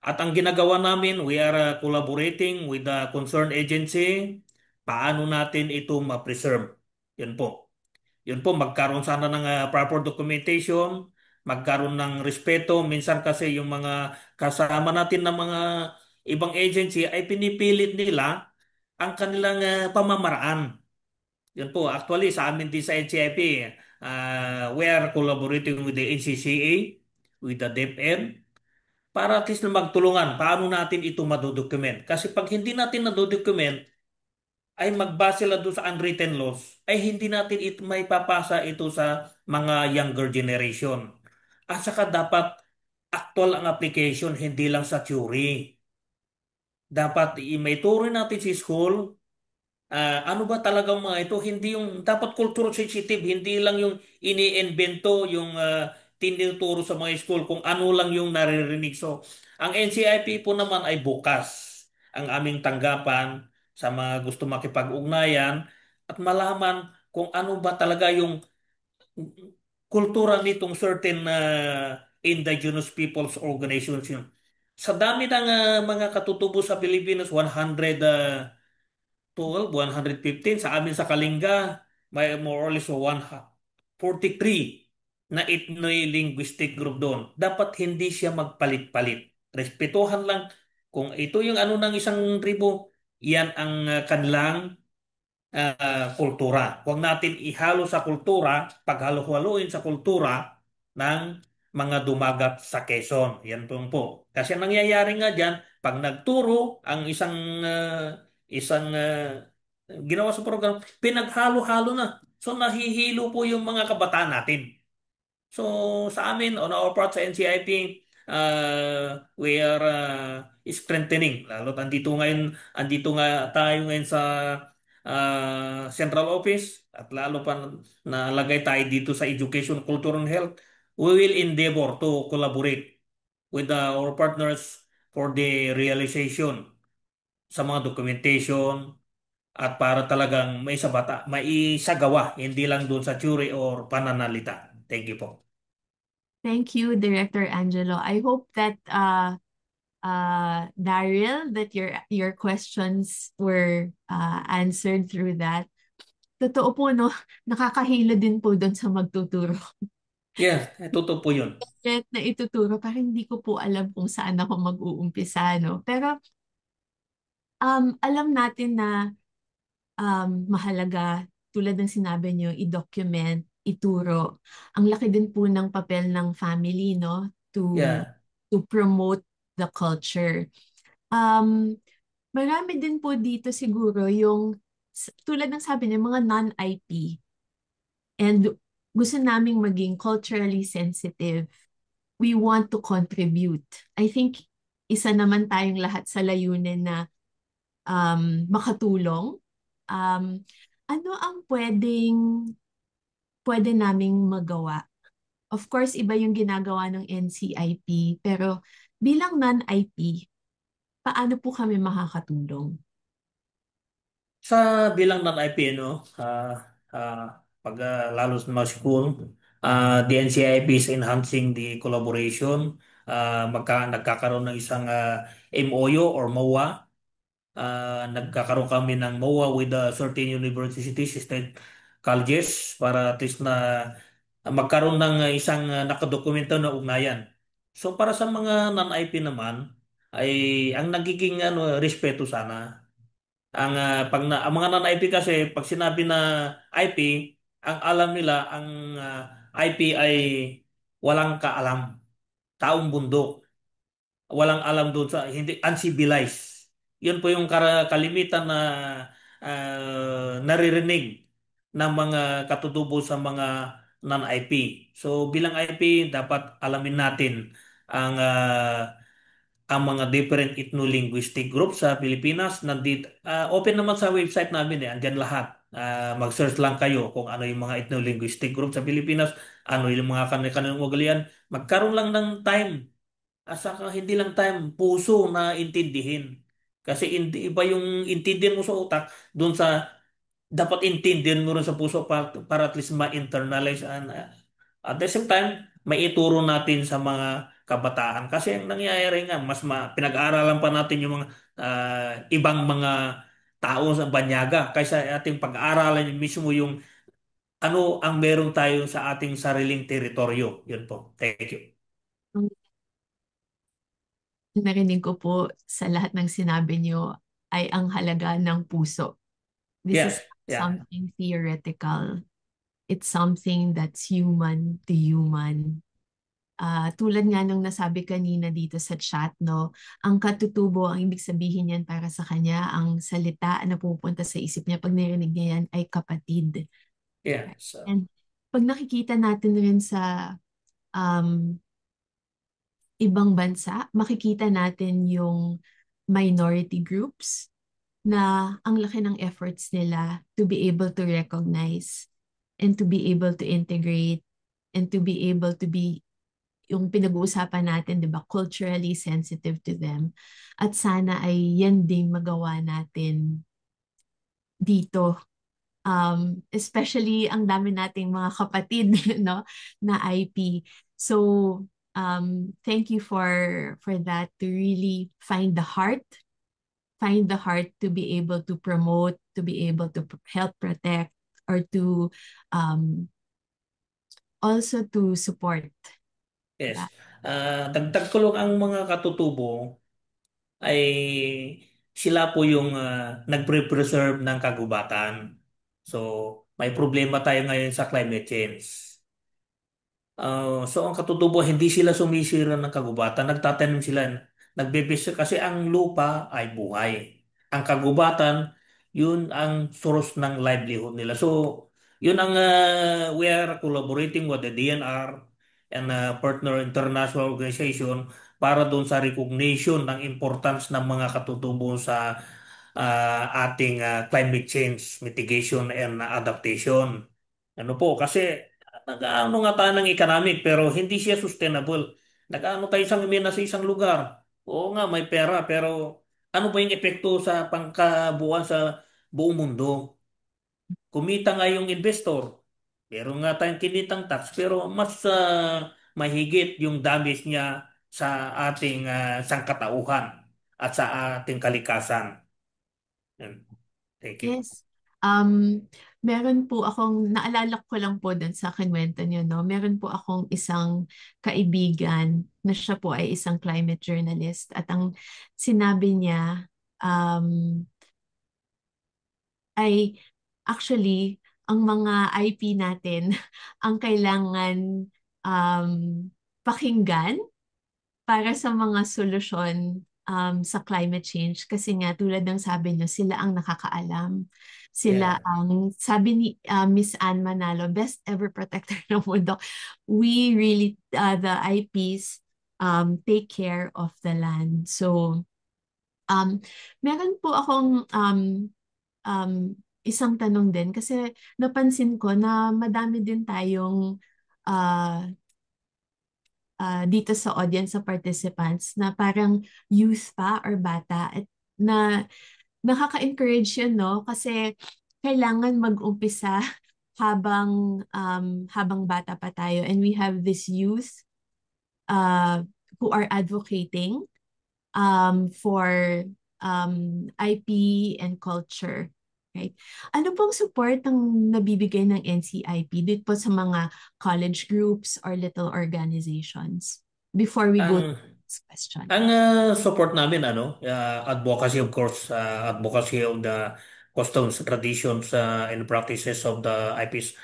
At ang ginagawa namin, we are collaborating with the concerned agency. Paano natin ito ma-preserve? Yun po. Yun po, magkaroon sana ng proper documentation, magkaroon ng respeto. Minsan kasi yung mga kasama natin ng mga ibang agency ay pinipilit nila ang kanilang pamamaraan. Yun po, actually sa amin din sa NCIP, we are collaborating with the NCCA, with the DepEd, para at least na magtulungan paano natin ito madodocument. Kasi pag hindi natin nadodocument, ay magbase lang doon sa unwritten laws, ay hindi natin may papasa ito sa mga younger generation. At saka dapat actual ang application, hindi lang sa theory. Dapat may turo natin sa school, ano ba talagang mga ito, hindi yung, dapat culture sensitive, hindi lang yung iniimbento, yung tinuturo sa mga school kung ano lang yung naririnig. So, ang NCIP po naman ay bukas ang aming tanggapan sa mga gusto makipag-ugnayan at malaman kung ano ba talaga yung kultura nitong certain indigenous peoples organization. Sa dami ng mga katutubo sa Pilipinas, 112, 115. Sa amin sa Kalinga, may more or less 143 na ethno-linguistic group doon. Dapat hindi siya magpalit-palit. Respetuhan lang kung ito yung ano ng isang tribo, yan ang kanilang kultura. Huwag natin ihalo sa kultura, paghalo-haloin sa kultura, ng mga dumagat sa Quezon. Yan po. Kasi ang nangyayari nga dyan, pag nagturo ang isang ginawa sa program, pinaghalo-halo na. So nahihilo po yung mga kabataan natin. So sa amin, on our part sa NCIP, we are strengthening. Lalo andito nga tayo ngayon sa central office at lalo pa nalagay tayo dito sa education, culture, and health. We will endeavor to collaborate with our partners for the realization sa mga documentation at para talagang may isagawa, hindi lang doon sa theory or pananalita. Thank you po. Thank you, Director Angelo. I hope that Daryl, that your questions were answered through that. Totoo po, no? Nakakahilo din po doon sa magtuturo. Yeah, totoo po yun. Kahit na ituturo, parang hindi ko po alam kung saan ako mag-uumpisa, no? Pero alam natin na mahalaga, tulad ng sinabi niyo, i-document, ituro. Ang laki din po ng papel ng family, no? Yeah. To promote the culture. Um, Marami din po dito siguro yung, tulad ng sabi niyo, mga non-IP. And gusto naming maging culturally sensitive. We want to contribute. I think isa naman tayong lahat sa layunin na makatulong. Ano ang pwede naming magawa? Of course, iba yung ginagawa ng NCIP, pero bilang non-IP, paano po kami makakatulong? Sa bilang non-IP, no, pag lalo sa mga school, the NCIP is enhancing the collaboration. Nagkakaroon ng isang MOU or MOA. Nagkakaroon kami ng MOA with certain universities, state colleges, para at least na magkaroon ng isang nakadokumento na ugnayan. So para sa mga non-IP naman, ay ang nagiging respeto sana ang mga non-IP kasi pag sinabi na IP, ang alam nila IP ay walang kaalam, taong bundok, walang alam doon sa hindi uncivilized. 'Yun po yung kalimitan na naririnig ng mga katutubo sa mga non-IP. So bilang IP dapat alamin natin ang mga different ethno-linguistic groups sa Pilipinas. Nandito, open naman sa website namin andyan lahat. Mag-search lang kayo kung ano yung mga ethno-linguistic group sa Pilipinas, ano yung mga kanilang ugalian. Magkaroon lang ng time, saka hindi lang time, puso na intindihin. Kasi iba yung intindihin mo sa utak, doon sa dapat intindihin mo rin sa puso para at least ma-internalize at the same time, maituro natin sa mga kabataan. Kasi ang nangyayari nga, pinag-aaralan pa natin yung mga ibang mga tao sa banyaga kaysa ating pag-aaralan yung mismo yung ano ang meron tayo sa ating sariling teritoryo. Yun po. Thank you. Ang narinig ko po sa lahat ng sinabi niyo ay ang halaga ng puso. This is Yeah, yeah. something theoretical. It's something that's human to human. Tulad nga nung nasabi kanina dito sa chat, no, ang katutubo, ang ibig sabihin yan para sa kanya, ang salita na pupunta sa isip niya pag narinig niya yan ay kapatid. Yeah. So, And pag nakikita natin rin sa um, ibang bansa, makikita natin yung minority groups na ang laki ng efforts nila to be able to recognize and to be able to integrate and to be able to be yung pinag-uusapan natin, di ba, culturally sensitive to them. At sana ay yan din magawa natin dito. Especially ang dami nating mga kapatid, no, na IP. So, thank you for that, to really find the heart to be able to promote, to be able to help protect, or to also to support. yes. Yeah. Dagdag ko lang ang mga katutubo ay sila po yung nagpre-preserve ng kagubatan. So, may problema tayo ngayon sa climate change. So ang katutubo, hindi sila sumisira ng kagubatan. Nagtatanim sila. Nagbebase kasi ang lupa ay buhay. Ang kagubatan, yun ang source ng livelihood nila. So, yun ang we are collaborating with the DNR and partner international organization para doon sa recognition ng importance ng mga katutubo sa ating climate change mitigation and adaptation. Ano po, kasi nag-aano nga tayo ng economic pero hindi siya sustainable. Nag-aano tayo isang mina sa isang lugar. Oo nga, may pera pero ano ba yung epekto sa pangkabuuan sa buong mundo? Kumita nga yung investor. Pero nga tayong kinitang tax pero mas mahigit yung damage niya sa ating sangkatauhan at sa ating kalikasan. Yan. Thank you. Yes. Meron po akong, naalala ko lang po dun sa kinwento niyo, no? Meron po akong isang kaibigan na siya po ay isang climate journalist at ang sinabi niya um, ay actually ang mga IP natin ang kailangan um, pakinggan para sa mga solusyon sa climate change kasi nga tulad ng sabi niyo, sila ang nakakaalam. Sila Yeah. ang, sabi ni Miss Anne Manalo, best ever protector ng mundo. We really, the IPs, take care of the land. So, um, meron po akong um, isang tanong din kasi napansin ko na madami din tayong uh, dito sa audience, sa participants na parang youth pa or bata at na nakaka-encourage yun, no? Kasi kailangan mag-umpisa habang bata pa tayo and we have this youth who are advocating for IP and culture. Right? Ano pong support ang nabibigay ng NCIP dito po sa mga college groups or little organizations? Before we go to Ang the next question. Ang support namin advocacy of course, advocacy of the customs, traditions and practices of the IPs.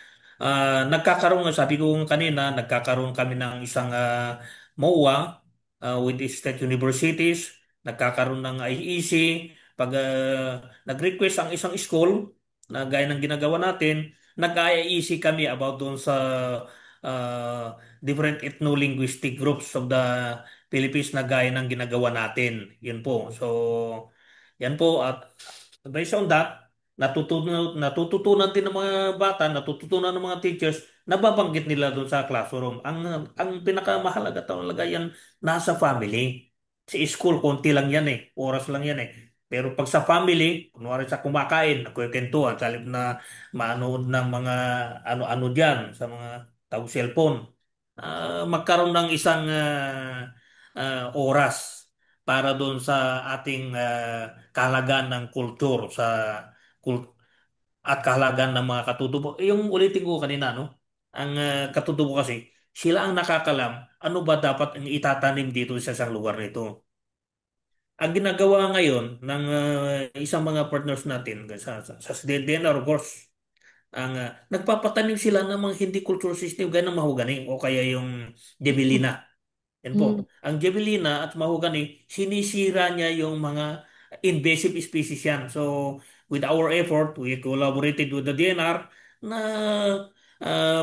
Nagkakaroon sabi ko kanina, nagkakaroon kami ng isang MOA with the state universities, nagkakaroon ng IEC pag nag-request ang isang school na gaya ng ginagawa natin, nag-IEC kami about doon sa different ethno-linguistic groups of the Philippines na gaya ng ginagawa natin. Yun po. So, yan po. At based on that, natututunan din ng mga bata, natututunan ng mga teachers, nababanggit nila doon sa classroom. Ang pinakamahalaga talaga yan, nasa family. Sa school, konti lang yan eh. Oras lang yan eh. Pero pag sa family, kunwari sa kumakain, nagkukwentuhan, sa halip na manood ng mga ano-ano dyan, sa mga tawag cellphone, magkaroon ng isang oras para doon sa ating kahalagaan ng kultur kul- at kahalagaan ng mga katutubo. Yung ulitin ko kanina, no? Ang katutubo kasi, sila ang nakakalam ano ba dapat ang itatanim dito sa isang lugar nito. Ang ginagawa ngayon ng isang mga partners natin sa DNR, of course, nagpapatanim sila ng mga hindi cultural system gaya ng mahogani o kaya yung Debilina. Yan po. Mm, Ang Javelina at mahogany, sinisira niya yung mga invasive species yan. So, with our effort, we collaborated with the DNR na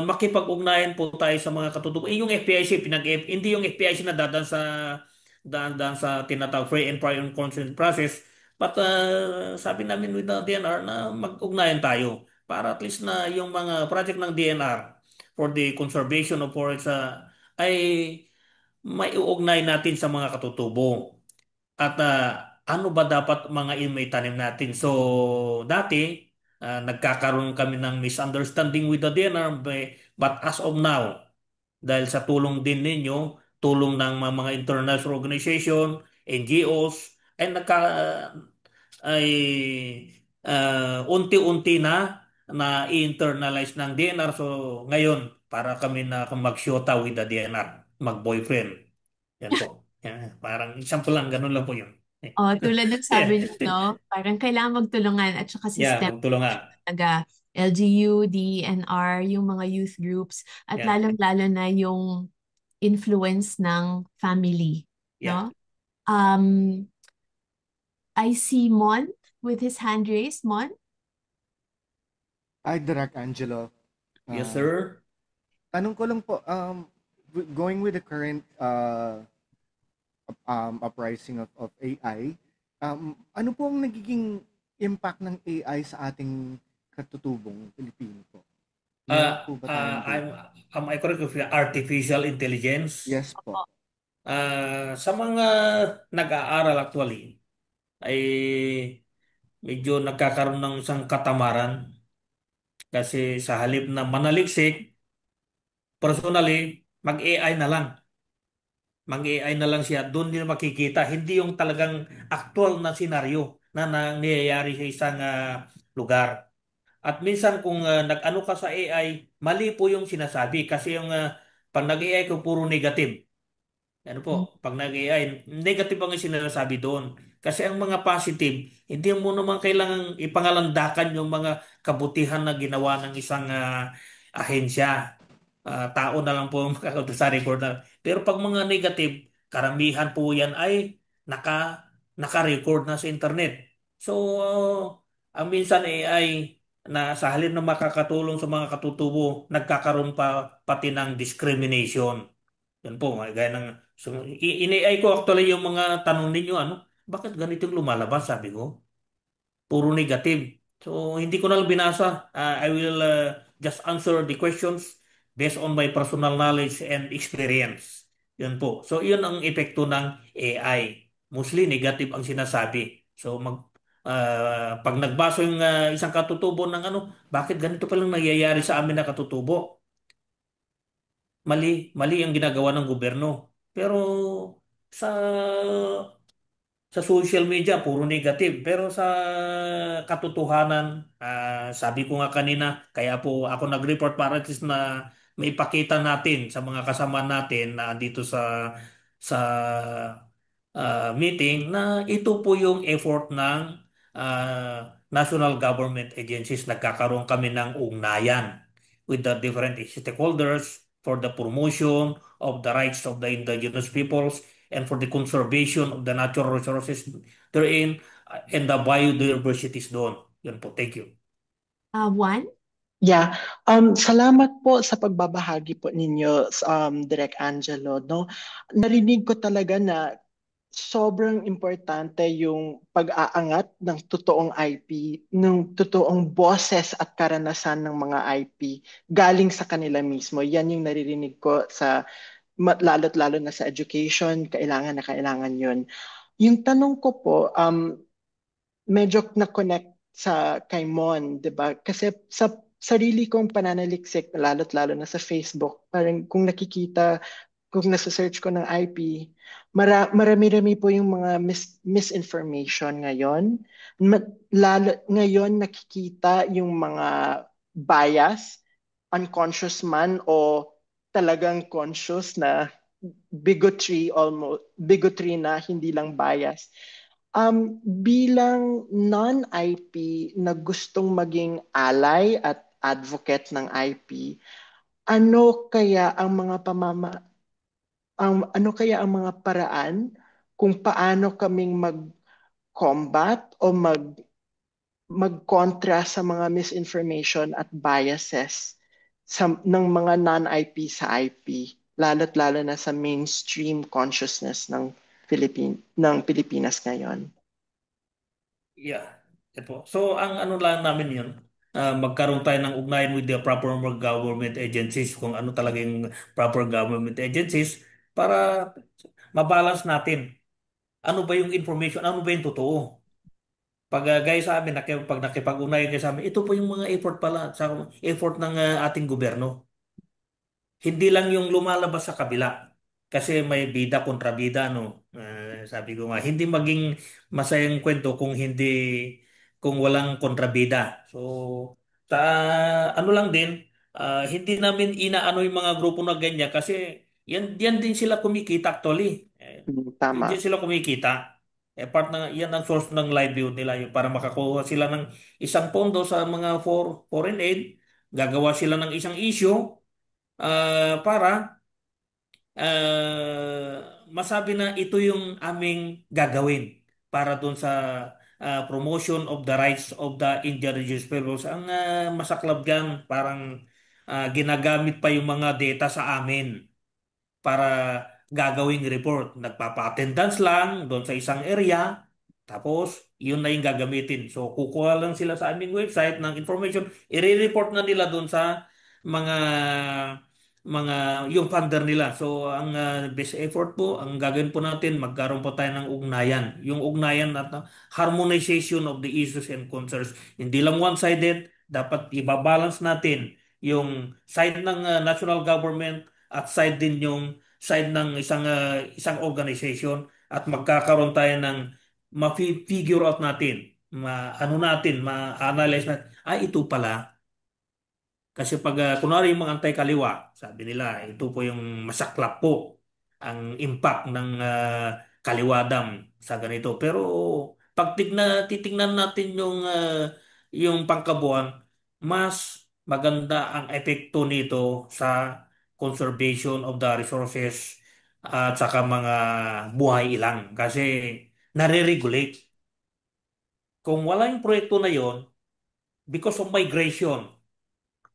makipag-ugnayan po tayo sa mga katutubo. Yung FPIC, hindi yung FPIC na dadaan sa tinatawag free and prior consent process. But sabi namin with the DNR na mag-ugnayan tayo para at least na yung mga project ng DNR for the conservation of forests ay may uugnay natin sa mga katutubo. At ano ba dapat mga may tanim natin? So, dati, nagkakaroon kami ng misunderstanding with the DNR, but as of now, dahil sa tulong din ninyo, tulong ng mga international organization, NGOs, ay unti-unti na-internalize ng DNR. So, ngayon, para kami na mag-shota with the DNR, mag-boyfriend. Yan po. Yan, parang example lang, ganun lang po yun. tulad ng sabi niyo, no? Parang kailangan magtulungan at saka Yeah, system magtulungan. talaga. LGU, DENR, yung mga youth groups, at Yeah. lalong-lalo na yung influence ng family, Yeah. no? Um, I see Mon with his hand raised. Mon? Hi, Direk Angelo. Yes, Uh, sir. tanong ko lang po, going with the current uprising of AI, ano po ang nagiging impact ng AI sa ating katutubong Pilipino po? Meron po ba tayong data? Am I correct with artificial intelligence? Yes po. Sa mga nag-aaral actually, ay medyo nagkakaroon ng isang katamaran kasi sa halip na manaliksik, personally, mag-AI na lang. Mag-AI na lang siya. Doon din makikita. Hindi yung talagang actual na senaryo na nangyayari sa isang lugar. At minsan kung nag-ano ka sa AI, mali po yung sinasabi kasi yung pag nag-AI ko puro negative. Ano po, pag nag-AI, negative ang sinasabi doon. Kasi ang mga positive, hindi mo naman kailangang ipangalandakan yung mga kabutihan na ginawa ng isang ahensya. Tao na lang po ang makakapunta sa record na. Pero pag mga negative, karamihan po yan ay naka-record na sa internet. So, ang minsan AI na sa halip na makakatulong sa mga katutubo, nagkakaroon pa pati ng discrimination. Yan po, gaya ng ini-AI ko actually yung mga tanong ninyo, ano, bakit ganito yung lumalabas, sabi ko? Puro negative. So, hindi ko na lang binasa. I will just answer the questions based on my personal knowledge and experience. Yun po. So, yun ang epekto ng AI. Mostly negative ang sinasabi. So, pag nagbasa yung isang katutubo ng ano, bakit ganito palang nangyayari sa amin na katutubo? Mali ang ginagawa ng gobyerno. Pero sa sa social media, puro negative. Pero sa katotohanan, sabi ko nga kanina, kaya po ako nag-report para at least na maipakita natin sa mga kasama natin na dito sa meeting na ito po yung effort ng national government agencies. Nagkakaroon kami ng ugnayan with the different stakeholders for the promotion of the rights of the indigenous peoples and for the conservation of the natural resources therein and the biodiversities doon. Yun po. Thank you. Juan? Yeah, salamat po sa pagbabahagi po ninyo, Direk Angelo, no? Narinig ko talaga na sobrang importante yung pag-aangat ng totoong IP, ng totoong boses at karanasan ng mga IP galing sa kanila mismo. Yan yung naririnig ko sa lalo't lalo na sa education, kailangan na kailangan yun. Yung tanong ko po, medyo na-connect sa kay Mon, 'di ba? Kasi sa sarili kong pananaliksik, lalo't lalo na sa Facebook, parang kung nakikita, kung nasa-search ko ng IP, marami-rami po yung mga misinformation ngayon. Lalo ngayon nakikita yung mga bias, unconscious man o talagang conscious na bigotry na hindi lang bias. Bilang non-IP na gustong maging ally at advocate ng IP, ano kaya ang mga ano kaya ang mga paraan kung paano kaming mag-combat o magkontra sa mga misinformation at biases ng mga non-IP sa IP, lalo't lalo na sa mainstream consciousness ng Pilipinas ngayon. Yeah. Yan po. So, ang ano lang namin yun, magkaroon tayo ng ugnayan with the proper government agencies, kung ano talaga yung proper government agencies, para mabalance natin. Ano ba yung information? Ano ba yung totoo? Pag gaya sa amin, pag nakipag-ugnayan kayo sa amin, ito po yung mga effort pala, sa effort ng ating gobyerno. Hindi lang yung lumalabas sa kabila. Kasi may bida kontra bida, no? Sabi ko nga, hindi maging masayang kwento kung walang kontrabida. So, sa ano lang din, hindi namin inaano yung mga grupo na ganyan kasi yan din sila kumikita actually. Tama. Diyan sila kumikita. Part na yan ang source ng livelihood nila yun para makakuha sila ng isang pondo sa mga foreign aid, gagawa sila ng isang issue para masabi na ito yung aming gagawin para dun sa promotion of the rights of the indigenous peoples. Ang masaklap dyan, parang ginagamit pa yung mga data sa amin para gagawing report. Nagpapa-attendance lang doon sa isang area, tapos yun na yung gagamitin. So kukuha lang sila sa aming website ng information, i-report na nila doon sa mga mga yung funder nila. So ang best effort po, ang gagawin po natin, magkaroon po tayo ng ugnayan. Yung ugnayan at harmonization of the issues and concerns. Hindi lang one-sided, dapat ibabalance natin yung side ng national government at side din yung side ng isang organization at magkakaroon tayo ng ma-figure out natin, ma-analyze natin, ito pala. Kasi pag kunwari yung mga anti-kaliwa, sabi nila, ito po yung masaklap po ang impact ng kaliwadam sa ganito. Pero pag titignan natin yung pangkabuuan, mas maganda ang epekto nito sa conservation of the resources at saka mga buhay ilang. Kasi nare-regulate. Kung wala yung proyekto na yon, because of migration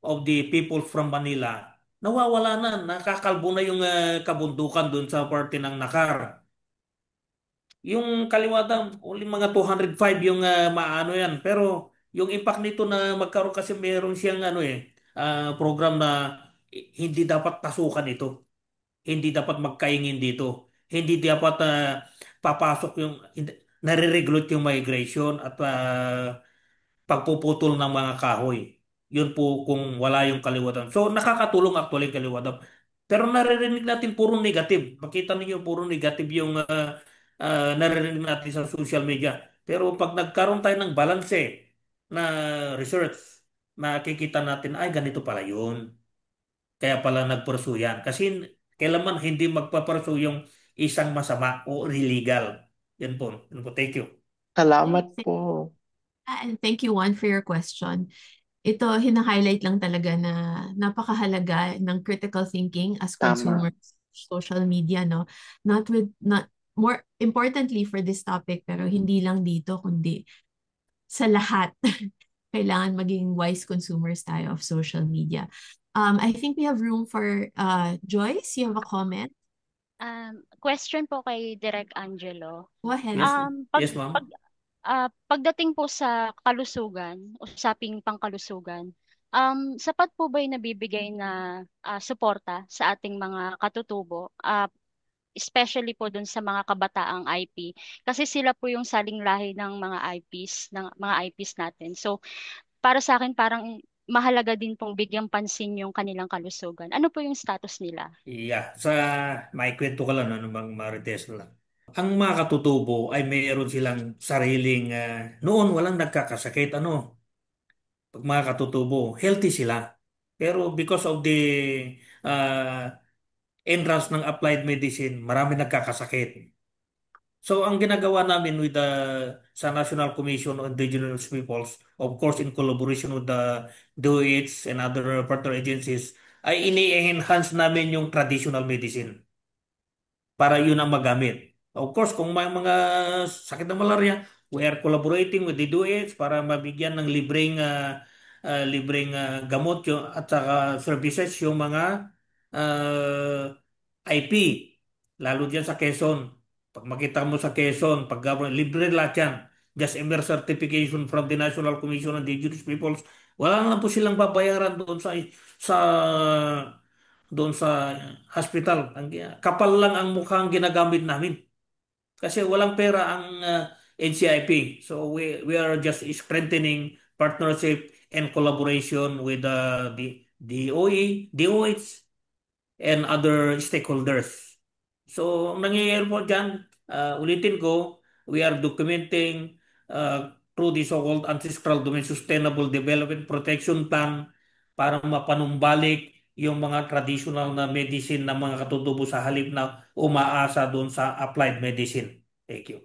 of the people from Manila, nawawala na, nakakalbo na yung kabundukan doon sa parte ng Nakar. Yung kaliwatan, only mga 205 yung maano yan. Pero yung impact nito na magkaroon kasi meron siyang program na hindi dapat pasukan ito. Hindi dapat magkaingin dito. Hindi dapat papasok nare-regulate yung migration at pagpuputol ng mga kahoy. Yun po kung wala yung kaliwatan. So nakakatulong actually yung kaliwatan. Pero naririnig natin puro negative. Makita ninyo puro negative yung naririnig natin sa social media. Pero pag nagkaroon tayo ng balanse na research, makikita natin, ay ganito pala yun. Kaya pala nagpursue yan. Kasi kailanman hindi magpapursue yung isang masama o illegal. Yan po. Yan po. Thank you. Salamat po. And thank you, Juan, for your question. Ito, hina-highlight lang talaga na napakahalaga ng critical thinking as Tama. consumers, social media, no? Not more importantly for this topic, pero hindi lang dito, kundi sa lahat. Kailangan maging wise consumers tayo of social media. I think we have room for Joyce. You have a comment? Question po kay Direk Angelo. Go ahead. Yes, ma'am. Pagdating po sa kalusugan, usaping pangkalusugan, sapat po ba yung nabibigay na suporta sa ating mga katutubo, especially po dun sa mga kabataang IP? Kasi sila po yung saling lahi ng mga IPs natin. So, para sa akin, parang mahalaga din pong bigyang pansin yung kanilang kalusugan. Ano po yung status nila? Yeah, maikwento ko lang, ano bang marites lang. Ang mga katutubo ay mayroon silang sariling, noon walang nagkakasakit, pag mga katutubo, healthy sila. Pero because of the uh, entrance ng applied medicine, marami nagkakasakit. So ang ginagawa namin sa National Commission on Indigenous Peoples, of course in collaboration with the DOH and other partner agencies, ay ini-enhance namin yung traditional medicine para yun ang magamit. Of course, kung may mga sakit ng malaria, we are collaborating with the DOH para mabigyan ng libreng gamot at saka services yung mga IP, lalo diyan sa Quezon. Pag makita mo sa Quezon, libre lahat yan. Just emerge certification from the National Commission on the Indigenous Peoples. Wala lang po silang babayaran sa doon sa hospital. Kapal lang ang mukhang ginagamit namin. Kasi walang pera ang NCIP. So we are just strengthening partnership and collaboration with the DOH, and other stakeholders. So, ang nangyayari po dyan, ulitin ko, we are documenting through the so-called Ancestral Domain Sustainable Development Protection Plan para mapanumbalik yung mga traditional na medicine ng mga katutubo sa halip na umaasa doon sa applied medicine. Thank you.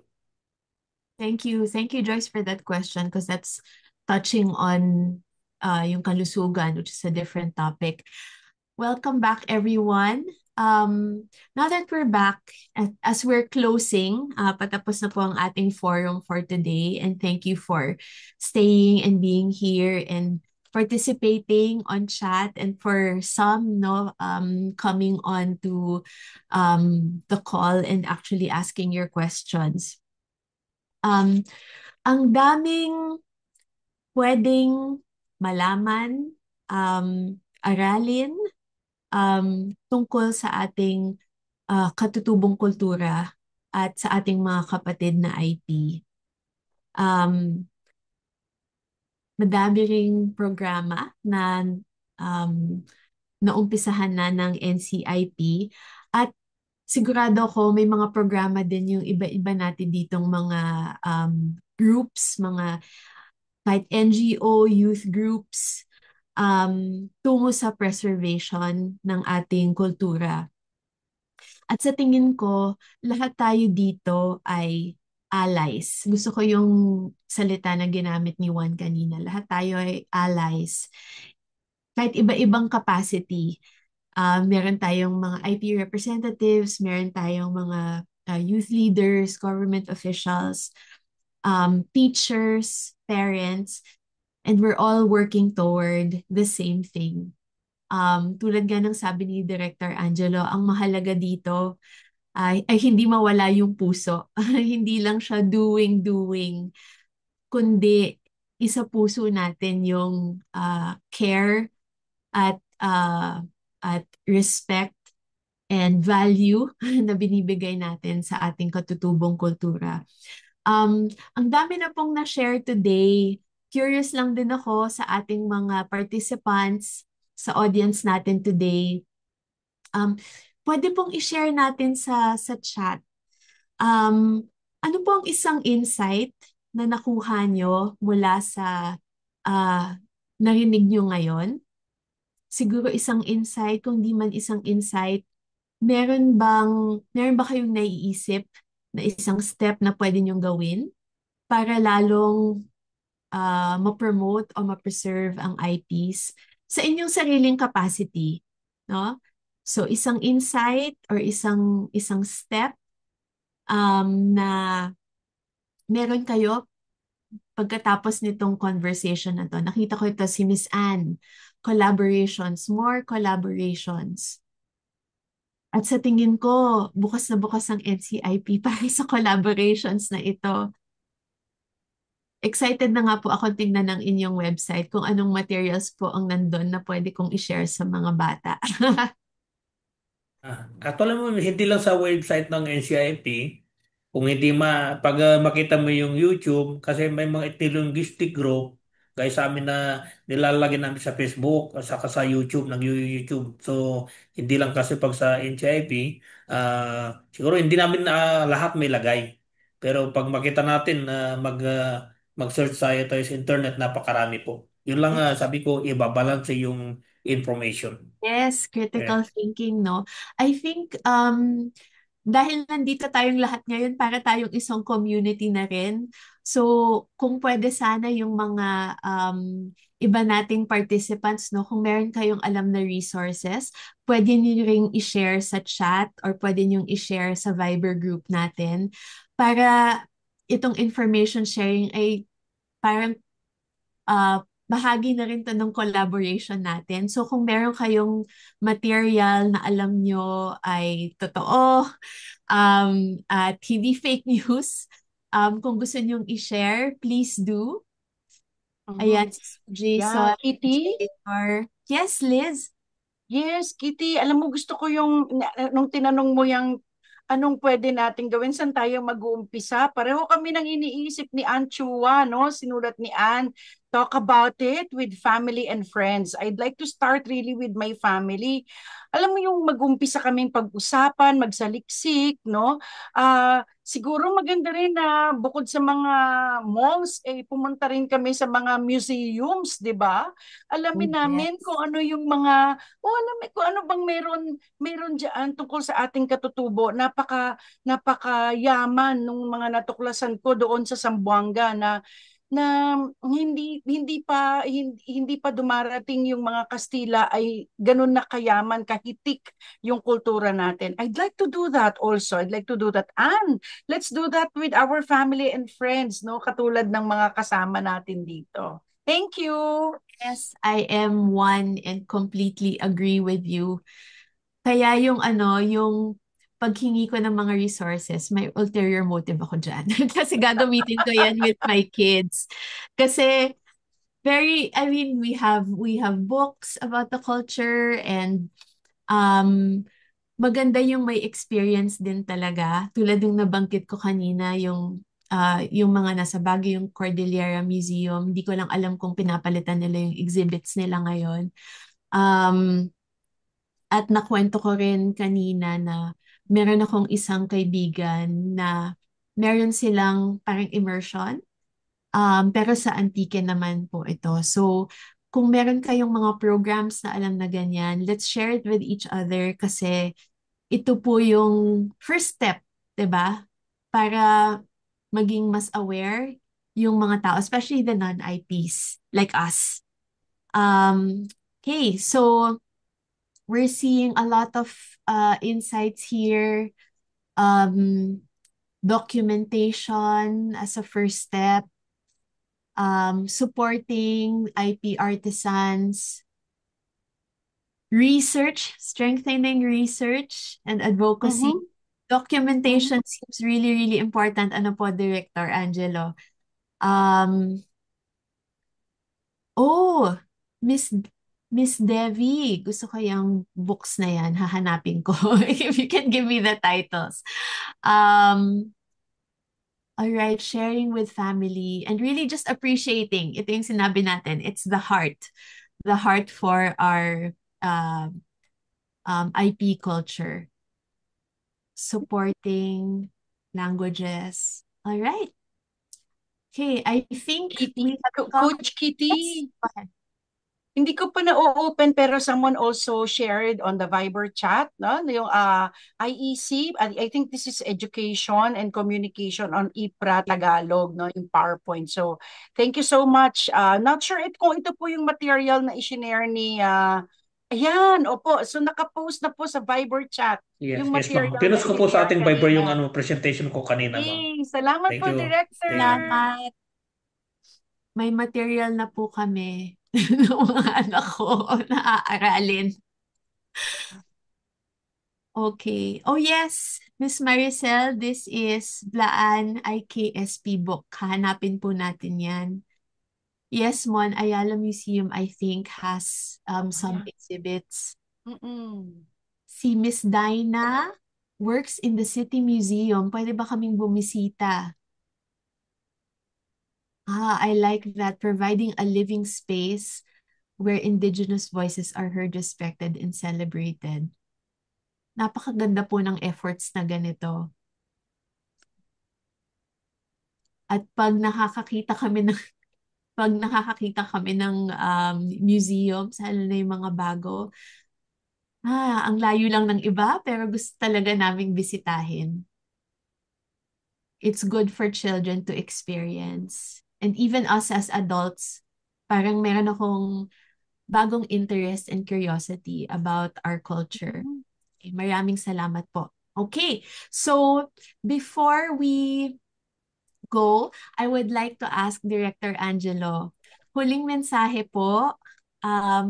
Thank you. Thank you, Joyce, for that question because that's touching on yung kalusugan, which is a different topic. Welcome back, everyone. Now that we're back, as we're closing, patapos na po ang ating forum for today. And thank you for staying and being here and participating on chat, and for some coming on to the call and actually asking your questions. Ang daming pwedeng malaman, aralin tungkol sa ating katutubong kultura at sa ating mga kapatid na IT. Madami ring programa na naumpisahan na ng NCIP, at sigurado ko may mga programa din yung iba-iba natin ditong mga groups, mga kahit NGO, youth groups, tungo sa preservation ng ating kultura. At sa tingin ko, lahat tayo dito ay allies. Gusto ko yung salita na ginamit ni Juan kanina. Lahat tayo ay allies. Kahit iba-ibang capacity. Meron tayong mga IP representatives, meron tayong mga youth leaders, government officials, teachers, parents, and we're all working toward the same thing. Tulad nga ng sabi ni Director Angelo, ang mahalaga dito ay hindi mawala yung puso. Hindi lang siya doing, kundi isa puso natin yung care at respect and value na binibigay natin sa ating katutubong kultura. Ang dami na pong na-share today. Curious lang din ako sa ating mga participants, sa audience natin today. Pwede pong i-share natin sa chat. Ano po ang isang insight na nakuha nyo mula sa narinig nyo ngayon? Siguro isang insight, kung di man isang insight, meron ba kayong naiisip na isang step na pwede nyong gawin para lalong ma-promote o ma-preserve ang IPs sa inyong sariling capacity, no? So isang insight or isang step na meron kayo pagkatapos nitong conversation na to. Nakita ko ito si Miss Anne. Collaborations, more collaborations. At sa tingin ko, bukas na bukas ang NCIP para sa collaborations na ito. Excited na nga po ako tingnan ng inyong website kung anong materials po ang nandun na pwede kong i-share sa mga bata. Actually mo, hindi lang sa website ng NCIP, kung hindi pag makita mo yung YouTube, kasi may mga ethno-linguistic group, guys sa amin na nilalagay namin sa Facebook at saka sa YouTube, YouTube. So, hindi lang kasi pag sa NCIP, siguro hindi namin lahat may lagay. Pero pag makita natin, mag-search tayo sa internet, napakarami po. Yun lang sabi ko, ibabalance yung information. Yes, critical Yeah. thinking, no? I think dahil nandito tayong lahat ngayon, para tayong isang community na rin. So, kung pwede sana yung mga iba nating participants, no, kung meron kayong alam na resources, pwede niyo ring i-share sa chat or pwede niyo i-share sa Viber group natin para itong information sharing ay parang bahagi na rin to ng collaboration natin. So kung meron kayong material na alam nyo ay totoo at hindi fake news, kung gusto nyong i-share, please do. Ayan, Jason. Yeah, Kitty? Yes, Liz? Yes, Kitty. Alam mo, gusto ko yung, nung tinanong mo yung anong pwede natin gawin, saan tayo mag-uumpisa? Pareho kami nang iniisip ni Ann Chua, no? Sinulat ni Ann, talk about it with family and friends. I'd like to start really with my family. Alam mo yung mag-umpisa kaming pag-usapan, magsaliksik, no? Siguro maganda rin na bukod sa mga malls, pumunta rin kami sa mga museums, di ba? Oh, Alamin namin yes. kung ano yung mga, alamin kung ano bang meron diyan tungkol sa ating katutubo. Napakayaman nung mga natuklasan ko doon sa Zamboanga na hindi pa dumarating yung mga Kastila ay ganun na kayaman, kahitik yung kultura natin. I'd like to do that also. I'd like to do that. And let's do that with our family and friends, no? Katulad ng mga kasama natin dito. Thank you. Yes, I am one and completely agree with you. Kaya yung paghingi ko ng mga resources, may ulterior motive ako dyan. Kasi gagamitin ko yan with my kids. Kasi we have books about the culture and um, maganda yung may experience din talaga. Tulad yung nabanggit ko kanina, yung mga nasa Baguio, yung Cordillera Museum. Hindi ko lang alam kung pinapalitan nila yung exhibits nila ngayon. Um, at nakwento ko rin kanina na meron akong isang kaibigan na meron silang parang immersion, pero sa Antique naman po ito. So, kung meron kayong mga programs na alam na ganyan, let's share it with each other kasi ito po yung first step, 'di ba? Para maging mas aware yung mga tao, especially the non-IPs like us. Okay, so we're seeing a lot of insights here. Documentation as a first step, supporting IP artisans, research, strengthening research and advocacy. Mhm. Documentation seems really, really important. Ano po, Director Angelo? Um, oh, Miss Miss Devi, gusto ko yung books na yan. Hahanapin ko. If you can give me the titles. Um, all right, sharing with family and really just appreciating. Ito yung sinabi natin. It's the heart. The heart for our IP culture. Supporting languages. All right. Okay, I think we have come. Coach Kitty. Yes, go ahead. Hindi ko pa na-open pero someone also shared on the Viber chat, no? Yung IEC, I think this is Education and Communication on IPRA Tagalog, no? Yung PowerPoint. So, thank you so much. Not sure kung ito po yung material na i-share ni ayan, opo. So, nakapost na po sa Viber chat Yes, yung yes, ma'am. material Pinost na ko po sa i-share ating Viber yung kanina. presentation ko kanina, ma'am. Hey, salamat Thank po, you. Director. Salamat. May material na po kami ng mga anak ko na aaralin. Okay. Oh yes, Miss Maricel, this is Blaan IKSP book. Hanapin po natin yan. Yes, Mon, Ayala Museum, I think, has some exhibits. Mm-mm. Si Miss Dinah works in the City Museum. Pwede ba kaming bumisita? I like that. Providing a living space where Indigenous voices are heard, respected, and celebrated. Napakaganda po ng efforts na ganito. At pag nakakakita kami ng museum, lalo na yung mga bago, ang layo lang ng iba, pero gusto talaga naming bisitahin. It's good for children to experience. And even us as adults, parang meron akong bagong interest and curiosity about our culture. Okay, maraming salamat po. Okay, so before we go, I would like to ask Director Angelo, huling mensahe po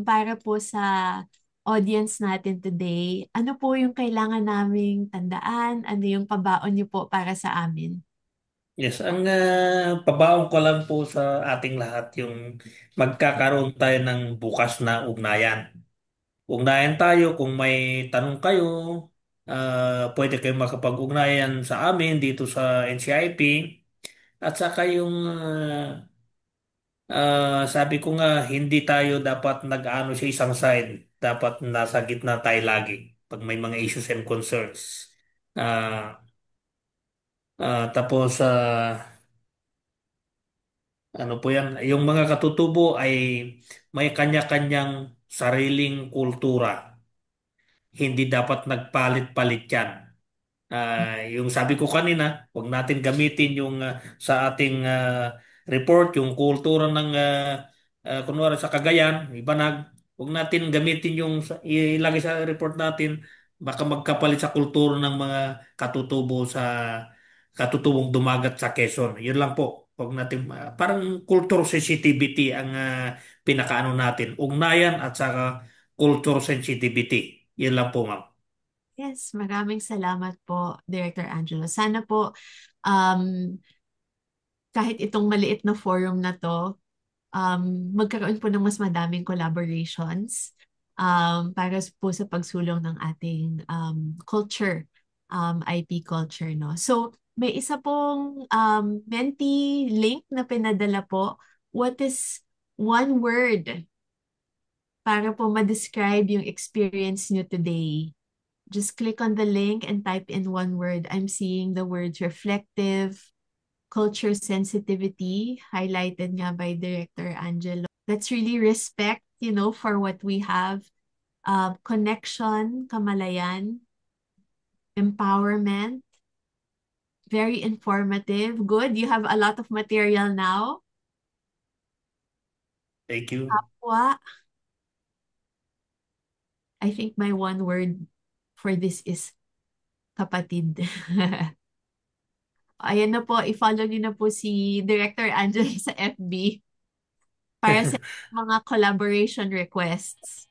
para po sa audience natin today. Ano po yung kailangan naming tandaan? Ano yung pabaon niyo po para sa amin? Yes, ang pabaon ko lang po sa ating lahat yung magkakaroon tayo ng bukas na ugnayan. Ugnayan tayo kung may tanong kayo, pwede kayong makapag-ugnayan sa amin dito sa NCIP at saka yung Sabi ko nga, hindi tayo dapat nag-ano sa isang side. Dapat nasa gitna tayo lagi pag may mga issues and concerns. Ah, tapos, ano po yan, yung mga katutubo ay may kanya-kanyang sariling kultura. Hindi dapat nagpalit-palit yan. Yung sabi ko kanina, huwag natin gamitin yung sa ating report, yung kultura ng kunwari sa Cagayan, Ibanag, huwag natin gamitin yung ilagay sa report natin, baka magkapalit sa kultura ng mga katutubo sa katutubong dumagat sa Quezon. Yun lang po. Huwag natin, parang culture sensitivity ang pinakaano natin. Ugnayan at saka culture sensitivity. Yun lang po, ma'am. Yes, maraming salamat po, Director Angelo. Sana po um, kahit itong maliit na forum na to, magkaroon po ng mas madaming collaborations para po sa pagsulong ng ating culture, IP culture, no? So, may isa pong Menti link na pinadala po. What is one word para po ma-describe yung experience nyo today? Just click on the link and type in one word. I'm seeing the words reflective, culture sensitivity, highlighted nga by Director Angelo. That's really respect, for what we have. Connection, kamalayan, empowerment, very informative. Good. You have a lot of material now. Thank you. Kapwa. I think my one word for this is kapatid. Ayan na po, i-follow niyo na po si Director Angelo sa FB para sa mga collaboration requests.